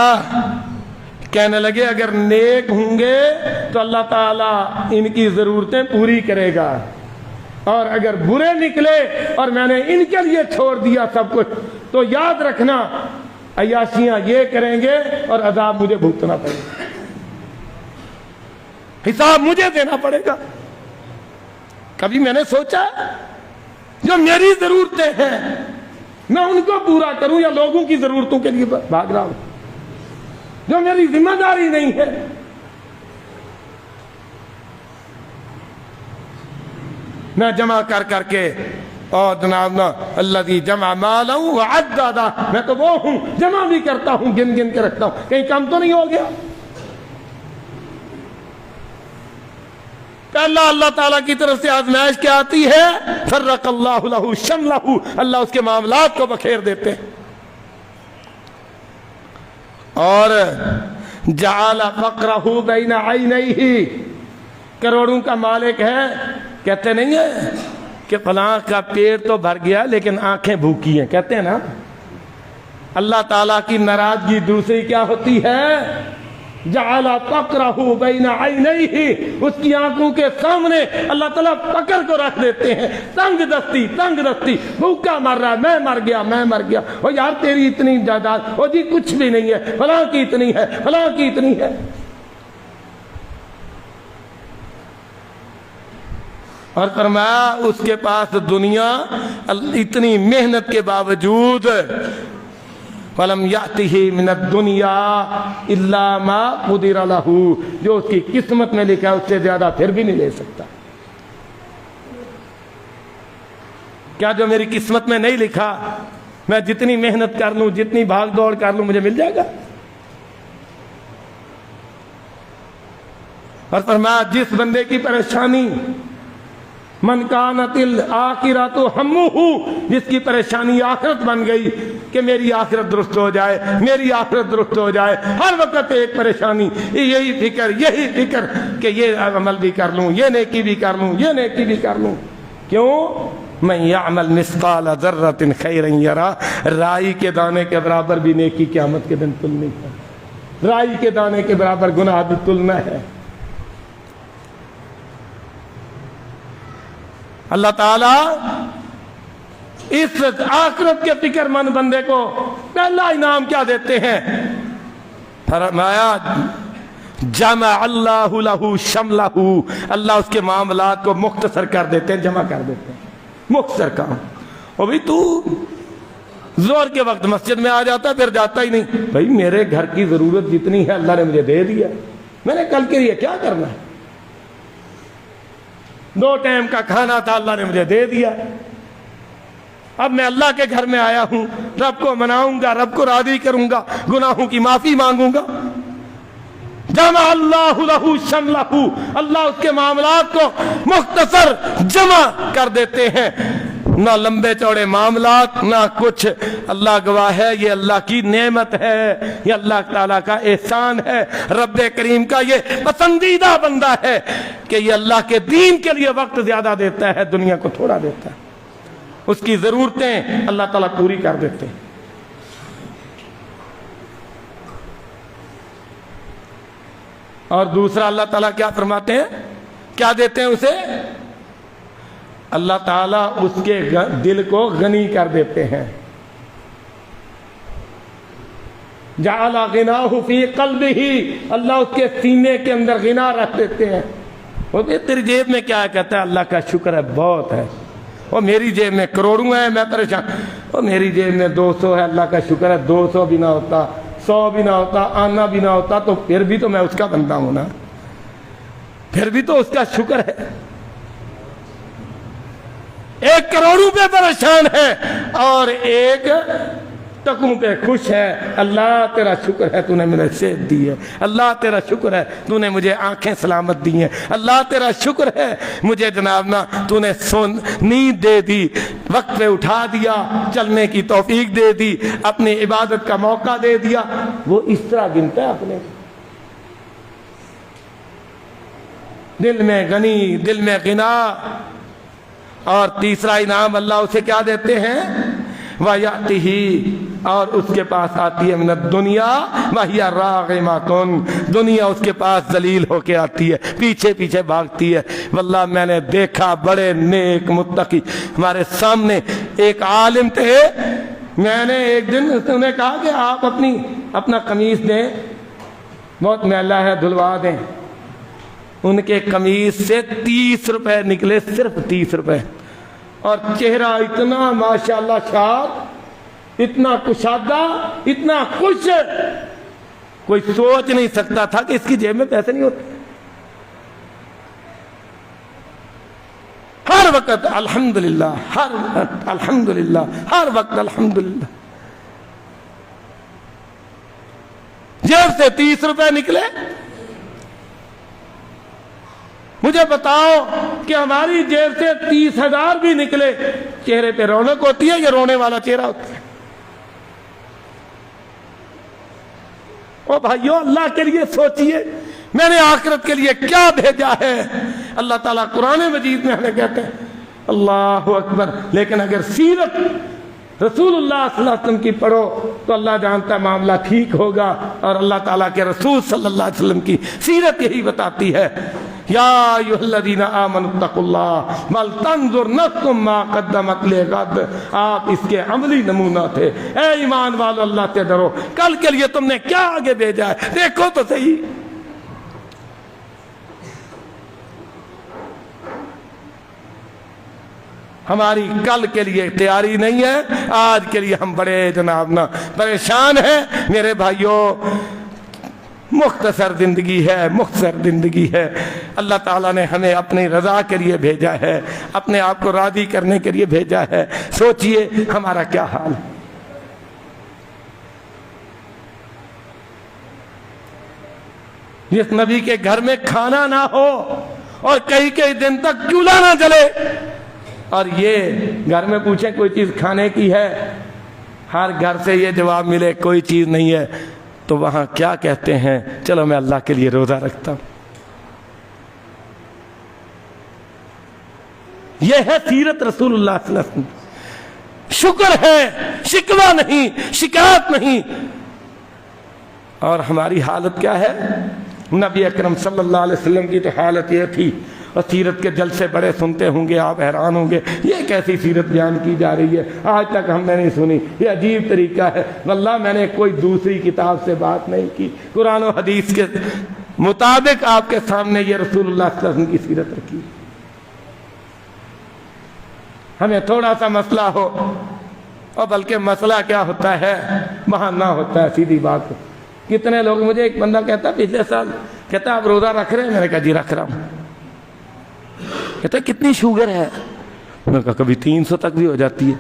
کہنے لگے اگر نیک ہوں گے تو اللہ تعالیٰ ان کی ضرورتیں پوری کرے گا، اور اگر برے نکلے اور میں نے ان کے لیے چھوڑ دیا سب کچھ تو یاد رکھنا عیاشیاں یہ کریں گے اور عذاب مجھے بھگتنا پڑے گا، حساب مجھے دینا پڑے گا۔ کبھی میں نے سوچا جو میری ضرورتیں ہیں میں ان کو پورا کروں یا لوگوں کی ضرورتوں کے لیے بھاگ رہا ہوں؟ جو میری ذمہ داری نہیں ہے۔ میں جمع کر کر کے اور جناب الذی جمع مالا وعددا، میں تو وہ ہوں جمع بھی کرتا ہوں، گن گن کے رکھتا ہوں، کہیں کم تو نہیں ہو گیا؟ اللہ تعالیٰ کی طرف سے آزمائش کیا آتی ہے؟ فرق اللہ لہ شملہ، اللہ اس کے معاملات کو بکھیر دیتے ہیں۔ اور جعل فقرہ بین عینیہ، کروڑوں کا مالک ہے، کہتے نہیں ہے کہ فلاں کا پیٹ تو بھر گیا لیکن آنکھیں بھوکی ہیں، کہتے ہیں نا۔ اللہ تعالیٰ کی ناراضگی دوسری کیا ہوتی ہے؟ جعل فقرہ بین عینیہ، اس کی آنکھوں کے سامنے اللہ تعالیٰ فقر کو رکھ دیتے ہیں، تنگ دستی، تنگ دستی، بھوکا مر رہا ہے، میں مر گیا، میں مر گیا، او یار تیری اتنی جائیداد، او جی کچھ بھی نہیں ہے، فلاں کی اتنی ہے، فلاں کی اتنی ہے۔ اور فرمایا اس کے پاس دنیا اتنی محنت کے باوجود فَلَمْ يَأْتِهِ مِنَ الدُّنْيَا إِلَّا مَا قُدِرَ لَهُ، جو اس کی قسمت میں لکھا ہے اس سے زیادہ پھر بھی نہیں لے سکتا۔ کیا جو میری قسمت میں نہیں لکھا میں جتنی محنت کر لوں، جتنی بھاگ دوڑ کر لوں، مجھے مل جائے گا؟ اور فرمایا جس بندے کی پریشانی من کانت الآخرۃ ہمہ، جس کی پریشانی آخرت بن گئی کہ میری آخرت درست ہو جائے، میری آخرت درست ہو جائے، ہر وقت ایک پریشانی، یہی فکر کہ یہ عمل بھی کر لوں، یہ نیکی بھی کر لوں، یہ نیکی بھی کر لوں۔ کیوں؟ من یعمل مثقال ذرۃ خیرا یرہ، رائی کے دانے کے برابر بھی نیکی قیامت کے دن تلنی ہے، رائی کے دانے کے برابر گناہ بھی تلنا ہے۔ اللہ تعالیٰ اس آخرت کے فکر مند بندے کو پہلا انعام کیا دیتے ہیں؟ فرمایا جمع اللہ لہ شملہ، اللہ اس کے معاملات کو مختصر کر دیتے ہیں، جمع کر دیتے ہیں، مختصر کام۔ اور بھی تو زور کے وقت مسجد میں آ جاتا پھر جاتا ہی نہیں، بھائی میرے گھر کی ضرورت جتنی ہے اللہ نے مجھے دے دیا، میں نے کل کے لیے کیا کرنا ہے؟ 2 ٹائم کا کھانا تھا اللہ نے مجھے دے دیا، اب میں اللہ کے گھر میں آیا ہوں، رب کو مناؤں گا، رب کو راضی کروں گا، گناہوں کی معافی مانگوں گا۔ جمع اللہ لہ شملہ، اللہ اس کے معاملات کو مختصر جمع کر دیتے ہیں، نہ لمبے چوڑے معاملات نہ کچھ۔ اللہ گواہ ہے یہ اللہ کی نعمت ہے، یہ اللہ تعالیٰ کا احسان ہے، رب کریم کا یہ پسندیدہ بندہ ہے کہ یہ اللہ کے دین کے لیے وقت زیادہ دیتا ہے، دنیا کو تھوڑا دیتا ہے، اس کی ضرورتیں اللہ تعالیٰ پوری کر دیتے ہیں۔ اور دوسرا اللہ تعالیٰ کیا فرماتے ہیں، کیا دیتے ہیں اسے؟ اللہ تعالیٰ اس کے دل کو غنی کر دیتے ہیں. جعل غناہ فی قلبہ، اللہ اس کے سینے کے اندر غنا رکھ دیتے ہیں. وہ تیری جیب میں کیا ہے؟ کہتا ہے اللہ کا شکر ہے بہت ہے. وہ میری جیب میں کروڑوں ہیں میں پریشان. وہ میری جیب میں 200 ہے، اللہ کا شکر ہے 200 بھی نہ ہوتا، 100 بھی نہ ہوتا، آنا بھی نہ ہوتا تو پھر بھی تو میں اس کا بندہ ہوں نا، پھر بھی تو اس کا شکر ہے. 1 کروڑوں پہ پریشان ہے اور 1 ٹکوں پہ خوش ہے. اللہ تیرا شکر ہے تو نے مجھے صحت دی ہے، اللہ تیرا شکر ہے تو نے مجھے آنکھیں سلامت دی ہیں، اللہ تیرا شکر ہے مجھے جناب نا تو نے نیند دے دی، وقت پہ اٹھا دیا، چلنے کی توفیق دے دی، اپنی عبادت کا موقع دے دیا. وہ اس طرح گنتا ہے اپنے دل میں غنی، دل میں غنا. اور تیسرا انعام اللہ اسے کیا دیتے ہیں؟ وَيَأْتِهِ، اور اس کے پاس آتی ہے من الدنیا وَهِيَ رَاغِمَةٌ، دنیا اس کے پاس ذلیل ہو کے آتی ہے، پیچھے پیچھے بھاگتی ہے. واللہ میں نے دیکھا بڑے نیک متقی ہمارے سامنے ایک عالم تھے. میں نے ایک دن انہیں کہا کہ آپ اپنا قمیص دیں، بہت میلا ہے دھلوا دیں. ان کے قمیص سے 30 روپے نکلے، صرف 30 روپے. اور چہرہ اتنا ماشاءاللہ شاد، اتنا کشادہ، اتنا خوش، کوئی سوچ نہیں سکتا تھا کہ اس کی جیب میں پیسے نہیں ہوتے. ہر وقت الحمدللہ، ہر وقت الحمدللہ، ہر وقت الحمدللہ. جیب سے 30 روپے نکلے. مجھے بتاؤ کہ ہماری جیب سے 30,000 بھی نکلے، چہرے پہ رونق ہوتی ہے یا رونے والا چہرہ ہوتا ہے؟ او بھائیو، اللہ کے لیے سوچئے، میں نے آخرت کے لیے کیا بھیجا ہے. اللہ تعالیٰ قرآن مجید میں ہمیں کہتے ہیں اللہ اکبر. لیکن اگر سیرت رسول اللہ صلی اللہ علیہ وسلم کی پڑھو تو اللہ جانتا ہے معاملہ ٹھیک ہوگا. اور اللہ تعالیٰ کے رسول صلی اللہ علیہ وسلم کی سیرت یہی بتاتی ہے، یا ایھا الذین آمنوا اتقوا اللہ ولتنظر نفس ما قدمت لغد. آپ اس کے عملی نمونہ تھے. اے ایمان والو، اللہ سے ڈرو، کل کے لیے تم نے کیا آگے بھیجا ہے دیکھو تو صحیح. ہماری کل کے لیے تیاری نہیں ہے، آج کے لیے ہم بڑے جناب نا پریشان ہیں. میرے بھائیوں، مختصر زندگی ہے، مختصر زندگی ہے. اللہ تعالیٰ نے ہمیں اپنی رضا کے لیے بھیجا ہے، اپنے آپ کو راضی کرنے کے لیے بھیجا ہے. سوچئے ہمارا کیا حال ہے. جس نبی کے گھر میں کھانا نہ ہو اور کئی کئی دن تک چولہا نہ جلے، اور یہ گھر میں پوچھیں کوئی چیز کھانے کی ہے، ہر گھر سے یہ جواب ملے کوئی چیز نہیں ہے، تو وہاں کیا کہتے ہیں؟ چلو میں اللہ کے لیے روزہ رکھتا ہوں. یہ ہے سیرت رسول اللہ صلی اللہ علیہ وسلم. شکر ہے، شکوہ نہیں، شکایت نہیں. اور ہماری حالت کیا ہے؟ نبی اکرم صلی اللہ علیہ وسلم کی تو حالت یہ تھی. اور سیرت کے جلسے بڑے سنتے ہوں گے، آپ حیران ہوں گے یہ کیسی سیرت بیان کی جا رہی ہے، آج تک ہم نے نہیں سنی، یہ عجیب طریقہ ہے. واللہ میں نے کوئی دوسری کتاب سے بات نہیں کی، قرآن و حدیث کے مطابق آپ کے سامنے یہ رسول اللہ صلی اللہ علیہ وسلم کی سیرت رکھی. ہمیں تھوڑا سا مسئلہ ہو، اور بلکہ مسئلہ کیا ہوتا ہے، بہانہ ہوتا ہے، سیدھی بات. کتنے لوگ، مجھے ایک بندہ کہتا پچھلے سال، کہتا آپ روزہ رکھ رہے ہیں؟ میں نے کہا جی رکھ رہا ہوں. کہتا کتنی شوگر ہے؟ میں نے کہا کبھی 300 تک بھی ہو جاتی ہے،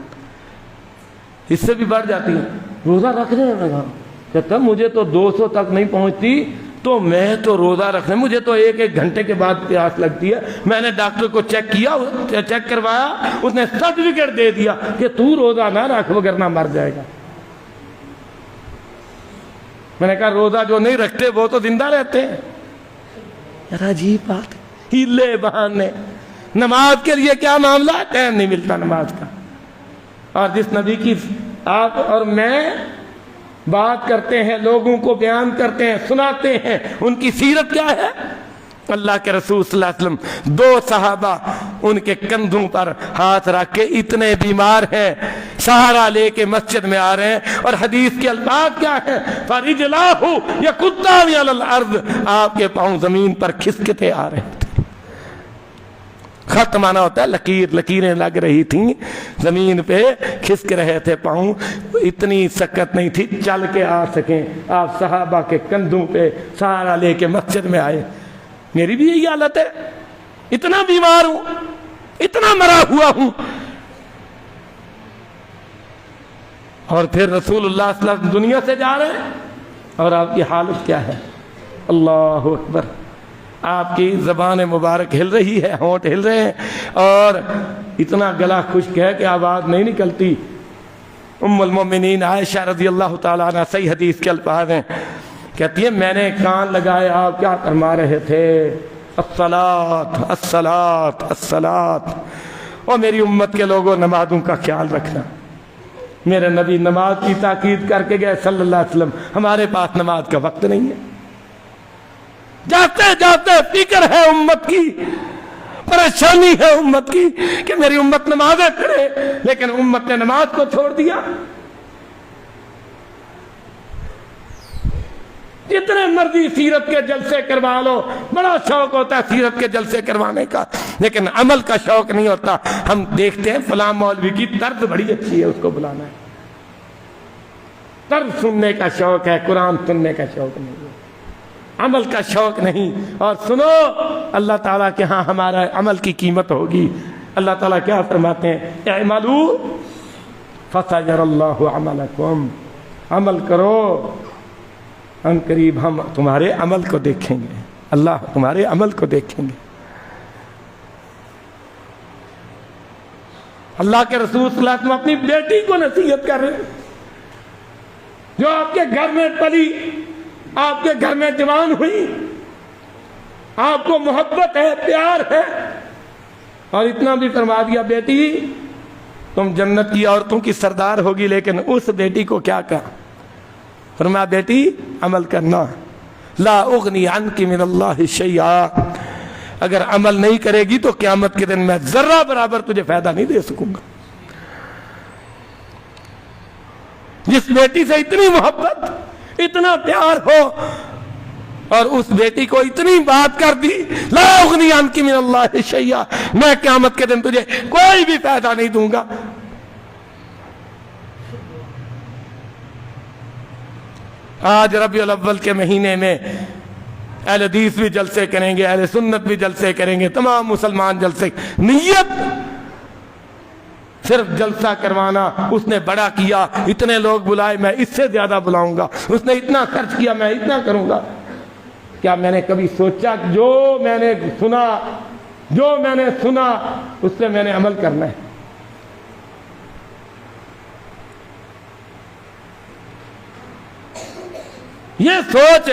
اس سے بھی بڑھ جاتی ہے. روزہ رکھ رہے ہیں؟ میں نے کہا. کہتا مجھے تو 200 تک نہیں پہنچتی، تو میں تو روزہ رکھنے، مجھے تو 1 گھنٹے کے بعد پیاس لگتی ہے. میں نے ڈاکٹر کو چیک کیا، چیک کروایا، اس نے سرٹیفکیٹ دے دیا کہ تو روزہ نہ رکھ وگرنہ مر جائے گا. میں نے کہا روزہ جو نہیں رکھتے وہ تو زندہ رہتے ہیں. یار عجیب بات ہے، ہیلے بہانے. نماز کے لیے کیا معاملہ ہے؟ ٹائم نہیں ملتا نماز کا. اور جس نبی کی آپ اور میں بات کرتے ہیں، لوگوں کو بیان کرتے ہیں، سناتے ہیں، ان کی سیرت کیا ہے؟ اللہ کے رسول صلی اللہ علیہ وسلم 2 صحابہ ان کے کندھوں پر ہاتھ رکھ کے اتنے بیمار ہیں، سہارا لے کے مسجد میں آ رہے ہیں، اور حدیث کے الفاظ کیا ہے؟ فَرِجْلَاهُ يَقُطَّانِ عَلَى الْأَرْضِ، آپ کے پاؤں زمین پر کھسکتے آ رہے تھے۔ خط مانا ہوتا ہے لکیر، لکیریں لگ رہی تھیں زمین پہ، کھسک رہے تھے پاؤں، اتنی سکت نہیں تھی چل کے آ سکیں۔ آپ صحابہ کے کندھوں پہ سہارا لے کے مسجد میں آئے۔ میری بھی یہی حالت ہے، اتنا بیمار ہوں، اتنا مرا ہوا ہوں، اور پھر رسول اللہ صلی اللہ علیہ وسلم دنیا سے جا رہے ہیں، اور آپ کی حالت کیا ہے؟ اللہ اکبر! آپ کی زبان مبارک ہل رہی ہے، ہونٹ ہل رہے ہیں، اور اتنا گلا خشک ہے کہ آواز نہیں نکلتی۔ ام المومنین عائشہ رضی اللہ تعالیٰ عنہ، صحیح حدیث کے الفاظ ہیں، کہتی ہے میں نے کان لگائے، آپ کیا فرما رہے تھے؟ الصلاۃ الصلاۃ الصلاۃ۔ اور میری امت کے لوگوں، نمازوں کا خیال رکھنا۔ میرے نبی نماز کی تاکید کر کے گئے صلی اللہ علیہ وسلم، ہمارے پاس نماز کا وقت نہیں ہے۔ جاتے جاتے فکر ہے امت کی، پریشانی ہے امت کی کہ میری امت نمازیں پڑھے، لیکن امت نے نماز کو چھوڑ دیا۔ جتنے مرضی سیرت کے جلسے کروا لو، بڑا شوق ہوتا ہے سیرت کے جلسے کروانے کا، لیکن عمل کا شوق نہیں ہوتا۔ ہم دیکھتے ہیں فلاں مولوی کی طرز بڑی اچھی ہے، اس کو بلانا ہے، طرز سننے کا شوق ہے، قرآن سننے کا شوق نہیں ہے، عمل کا شوق نہیں۔ اور سنو، اللہ تعالیٰ کے ہاں ہمارا عمل کی قیمت ہوگی۔ اللہ تعالیٰ کیا فرماتے ہیں؟ اعملوا فسيرى الله عملكم، عمل کرو، ان قریب ہم تمہارے عمل کو دیکھیں گے، اللہ تمہارے عمل کو دیکھیں گے۔ اللہ کے رسول صلی اللہ علیہ وسلم اپنی بیٹی کو نصیحت کر رہے ہیں، جو آپ کے گھر میں پلی، آپ کے گھر میں جوان ہوئی، آپ کو محبت ہے، پیار ہے، اور اتنا بھی فرما دیا بیٹی تم جنت کی عورتوں کی سردار ہوگی، لیکن اس بیٹی کو کیا کہا؟ فرمایا بیٹی عمل کرنا، لا اغنی عنک من اللہ شیئا، اگر عمل نہیں کرے گی تو قیامت کے دن میں ذرہ برابر تجھے فائدہ نہیں دے سکوں گا۔ جس بیٹی سے اتنی محبت، اتنا پیار ہو، اور اس بیٹی کو اتنی بات کر دی، لا اغنی عنک من اللہ شیئا، میں قیامت کے دن تجھے کوئی بھی فائدہ نہیں دوں گا۔ آج ربیع الاول کے مہینے میں اہل حدیث بھی جلسے کریں گے، اہل سنت بھی جلسے کریں گے، تمام مسلمان جلسے، نیت صرف جلسہ کروانا۔ اس نے بڑا کیا، اتنے لوگ بلائے، میں اس سے زیادہ بلاؤں گا، اس نے اتنا خرچ کیا، میں اتنا کروں گا۔ کیا میں نے کبھی سوچا جو میں نے سنا اس سے میں نے عمل کرنا ہے؟ یہ سوچ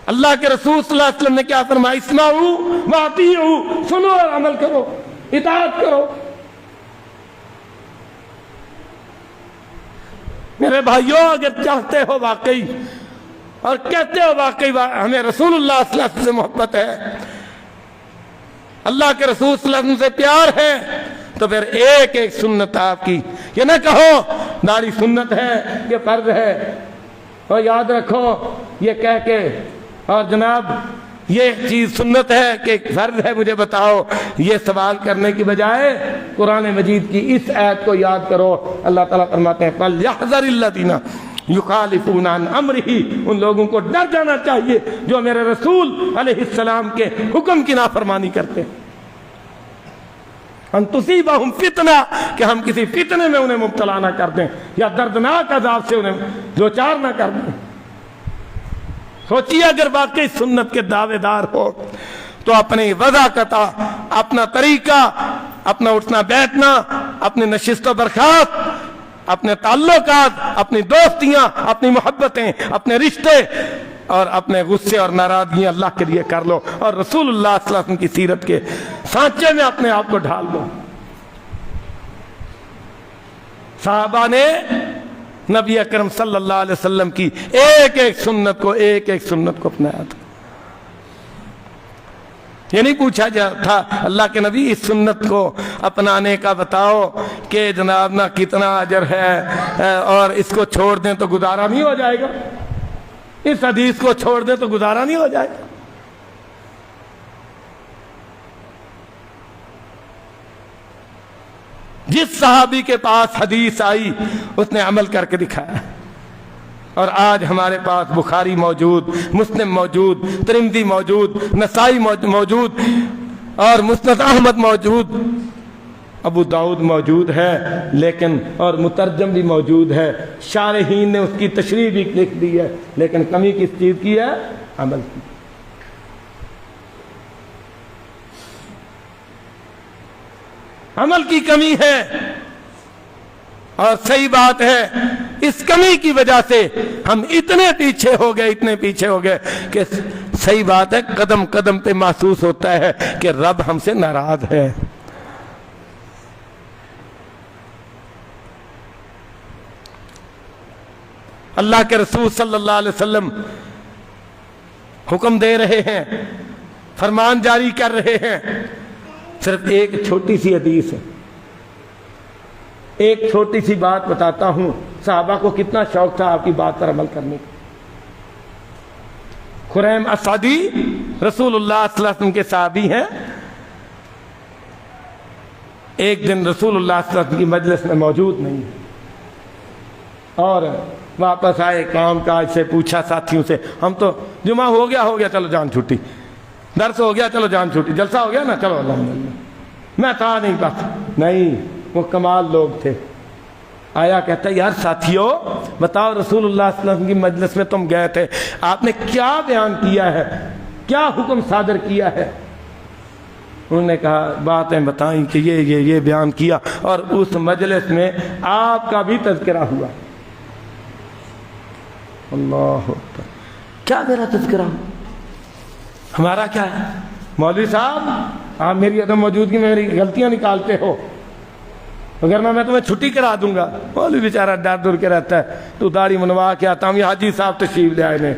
اللہ کے رسول صلی اللہ علیہ وسلم نے کیا فرمایا؟ اسمعوا واطیعوا، سنو اور عمل کرو، اطاعت کرو۔ میرے بھائیوں، اگر چاہتے ہو واقعی اور کہتے ہو واقعی ہمیں رسول اللہ صلی اللہ علیہ وسلم سے محبت ہے، اللہ کے رسول صلی اللہ علیہ وسلم سے پیار ہے، تو پھر ایک ایک سنت آپ کی، یہ نہ کہو داڑھی سنت ہے، یہ فرض ہے، اور یاد رکھو یہ کہہ کے، اور جناب یہ چیز سنت ہے کہ فرض ہے مجھے بتاؤ، یہ سوال کرنے کی بجائے قرآن مجید کی اس آیت کو یاد کرو۔ اللہ تعالیٰ فرماتے ہیں فَلْيَحْذَرِ الَّذِينَ يُخَالِفُونَ عَنْ أَمْرِهِ، ان لوگوں کو ڈر جانا چاہیے جو میرے رسول علیہ السلام کے حکم کی نافرمانی کرتے ہیں، ان تصیبہم فتنہ، کہ ہم کسی فتنے میں انہیں مبتلا نہ کر دیں، یا دردناک عذاب سے انہیں دوچار نہ کر دیں۔ سوچیے اگر واقعی سنت کے دعوے دار ہو تو اپنی وضاحت، اپنا طریقہ، اپنا اٹھنا بیٹھنا، اپنی نشست و برخاست، اپنے تعلقات، اپنی دوستیاں، اپنی محبتیں، اپنے رشتے، اور اپنے غصے اور ناراضگیاں اللہ کے لیے کر لو، اور رسول اللہ صلی اللہ علیہ وسلم کی سیرت کے سانچے میں اپنے آپ کو ڈھال دو۔ صحابہ نے نبی اکرم صلی اللہ علیہ وسلم کی ایک ایک سنت کو اپنایا تھا. یہ نہیں پوچھا تھا اللہ کے نبی اس سنت کو اپنانے کا بتاؤ کہ جناب نہ کتنا اجر ہے اور اس کو چھوڑ دیں تو گزارا نہیں ہو جائے گا, اس حدیث کو چھوڑ دیں تو گزارا نہیں ہو جائے گا. جس صحابی کے پاس حدیث آئی اس نے عمل کر کے دکھایا. اور آج ہمارے پاس بخاری موجود, مسلم موجود, ترمذی موجود, نسائی موجود اور مسند احمد موجود, ابو داؤد موجود ہے, لیکن اور مترجم بھی موجود ہے, شارحین نے اس کی تشریح بھی لکھ دی ہے, لیکن کمی کس چیز کی ہے؟ عمل کی. عمل کی کمی ہے. اور صحیح بات ہے, اس کمی کی وجہ سے ہم اتنے پیچھے ہو گئے کہ صحیح بات ہے, قدم قدم پہ محسوس ہوتا ہے کہ رب ہم سے ناراض ہے. اللہ کے رسول صلی اللہ علیہ وسلم حکم دے رہے ہیں, فرمان جاری کر رہے ہیں. صرف ایک چھوٹی سی حدیث ہے, ایک چھوٹی سی بات بتاتا ہوں. صحابہ کو کتنا شوق تھا آپ کی بات پر عمل کرنے کا. خریم اسعدی رسول اللہ صلی اللہ علیہ وسلم کے صحابی ہیں. ایک دن رسول اللہ صلی اللہ علیہ وسلم کی مجلس میں موجود نہیں اور واپس آئے, کام کاج سے پوچھا ساتھیوں سے, ہم تو جمعہ ہو گیا چلو جان چھٹی, درس ہو گیا چلو جان چھٹی, جلسہ ہو گیا نا چلو الحمدللہ, میں تھا نہیں بس. نہیں, وہ کمال لوگ تھے. آیا کہتا یار ساتھیو بتاؤ, رسول اللہ صلی اللہ علیہ وسلم کی مجلس میں تم گئے تھے, آپ نے کیا بیان کیا ہے, کیا حکم صادر کیا ہے؟ انہوں نے کہا باتیں بتائیں کہ یہ بیان کیا, اور اس مجلس میں آپ کا بھی تذکرہ ہوا. اللہ اکبر, کیا میرا تذکرہ, ہمارا کیا ہے؟ مولوی صاحب آپ میری عدم موجودگی میں میری غلطیاں نکالتے ہو, اگر میں تمہیں چھٹی کرا دوں گا. مولوی بیچارہ ڈر ڈر کے رہتا ہے, تو داڑھی منوا کے آتا ہوں, یہ حاجی صاحب تشریف لے آئے نے,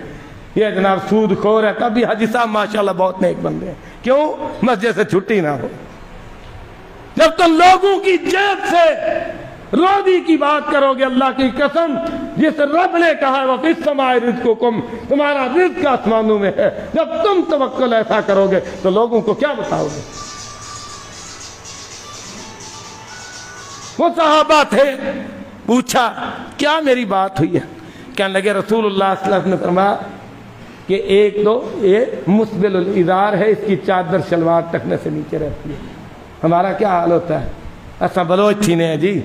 یہ جناب سود خور ہے, تب بھی حاجی صاحب ماشاءاللہ بہت نیک بندے ہیں. کیوں؟ مسجد سے چھٹی نہ ہو. جب تم لوگوں کی جیب سے روزی کی بات کرو گے, اللہ کی قسم جس رب نے کہا ہے وَفِي السَّمَاءِ رِزْقُكُمْ, تمہارا رزق آسمانوں میں ہے, جب تم توکل ایسا کرو گے تو لوگوں کو کیا بتاؤ گے؟ وہ صحابہ تھے, پوچھا کیا میری بات ہوئی ہے؟ کہنے لگے رسول اللہ صلی اللہ علیہ وسلم نے فرمایا کہ ایک تو یہ مسبل الازار ہے, اس کی چادر شلوار ٹکنے سے نیچے رہتی ہے. ہمارا کیا حال ہوتا ہے, ایسا بلوچ تھی نے جی,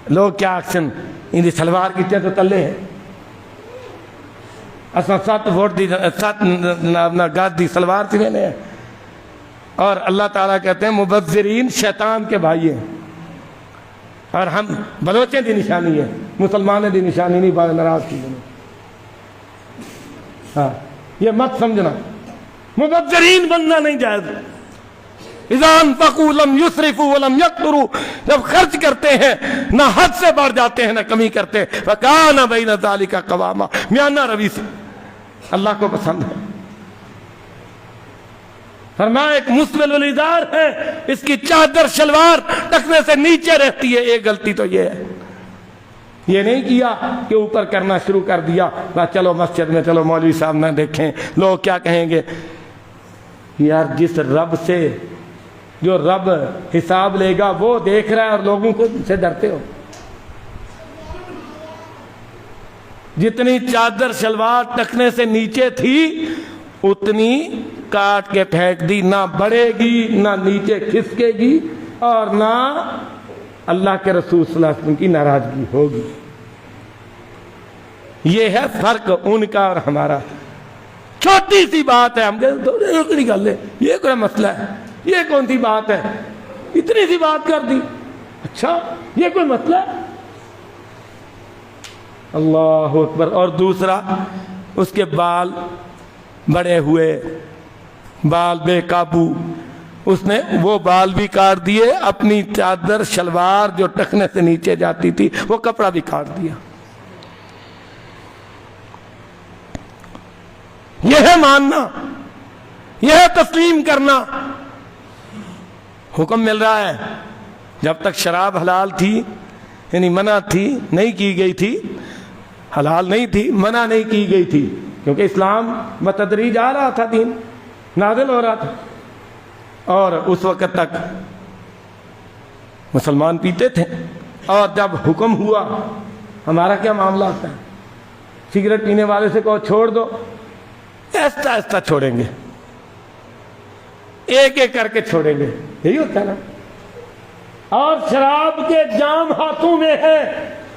لوگ کیا اکشن ان دی سلوار کی تو تلے ہیں, ایسا 7 فٹ دی 7 گز دی سلوار تھی نے. اور اللہ تعالیٰ کہتے ہیں مبذرین شیطان کے بھائی ہیں, اور ہم بلوچیں دی نشانی ہے, مسلمانیں دی نشانی نہیں, بات ناراض کی. ہاں یہ مت سمجھنا, مبذرین بننا نہیں جائز. اذا انفقوا لم يسرفوا ولم يقتروا, جب خرچ کرتے ہیں نہ حد سے بڑھ جاتے ہیں نہ کمی کرتے. فکان بین ذلک قواما, میانہ روی سے اللہ کو پسند ہے. فرمایا ایک مسبل الازار ہے, اس کی چادر شلوار ٹکنے سے نیچے رہتی ہے. ایک غلطی تو یہ ہے, یہ نہیں کیا کہ اوپر کرنا شروع کر دیا, بس چلو مسجد میں چلو مولوی صاحب نہ دیکھیں لوگ کیا کہیں گے. یار جس رب سے, جو رب حساب لے گا وہ دیکھ رہا ہے, اور لوگوں کو سے ڈرتے ہو. جتنی چادر شلوار ٹکنے سے نیچے تھی اتنی کاٹ کے پھینک دی, نہ بڑھے گی نہ نیچے کھسکے گی, اور نہ اللہ کے رسول صلی اللہ علیہ وسلم کی ناراضگی ہوگی. یہ ہے فرق ان کا اور ہمارا. چھوٹی سی بات ہے, ہم کہتے گل ہے, یہ کوئی مسئلہ ہے, یہ کون سی بات ہے, اتنی سی بات کر دی, اچھا یہ کوئی مسئلہ ہے. اللہ اکبر. اور دوسرا اس کے بال بڑے ہوئے, بال بے قابو, اس نے وہ بال بھی کاٹ دیے, اپنی چادر شلوار جو ٹکنے سے نیچے جاتی تھی وہ کپڑا بھی کاٹ دیا. یہ ہے ماننا، یہ ہے تسلیم کرنا۔ حکم مل رہا ہے جب تک شراب حلال تھی، یعنی منع تھی، نہیں کی گئی تھی، حلال نہیں تھی، منع نہیں کی گئی تھی، کیونکہ اسلام بتدریج آ رہا تھا، دین نازل ہو رہا تھا، اور اس وقت تک مسلمان پیتے تھے۔ اور جب حکم ہوا، ہمارا کیا معاملہ ہوتا ہے؟ سگریٹ پینے والے سے کہو چھوڑ دو، ایسا ایسا چھوڑیں گے، ایک ایک کر کے چھوڑیں گے، یہی ہوتا ہے نا۔ اور شراب کے جام ہاتھوں میں ہے،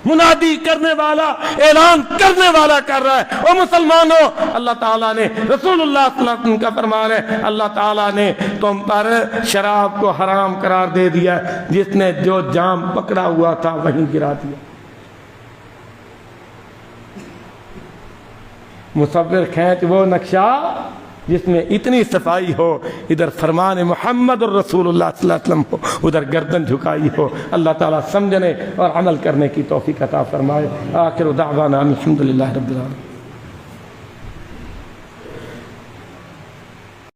منادی کرنے والا، اعلان کرنے والا کر رہا ہے، او مسلمانوں، اللہ تعالیٰ نے، رسول اللہ صلی اللہ علیہ وسلم کا فرمان ہے، اللہ تعالیٰ نے تم پر شراب کو حرام قرار دے دیا، جس نے جو جام پکڑا ہوا تھا وہیں گرا دیا۔ مصور کھینچ وہ نقشہ جس میں اتنی صفائی ہو، ادھر فرمان محمد الرسول اللہ صلی اللہ علیہ وسلم ہو، ادھر گردن جھکائی ہو۔ اللہ تعالیٰ سمجھنے اور عمل کرنے کی توفیق عطا فرمائے۔ آخر دعوانا الحمدللہ رب العالمین۔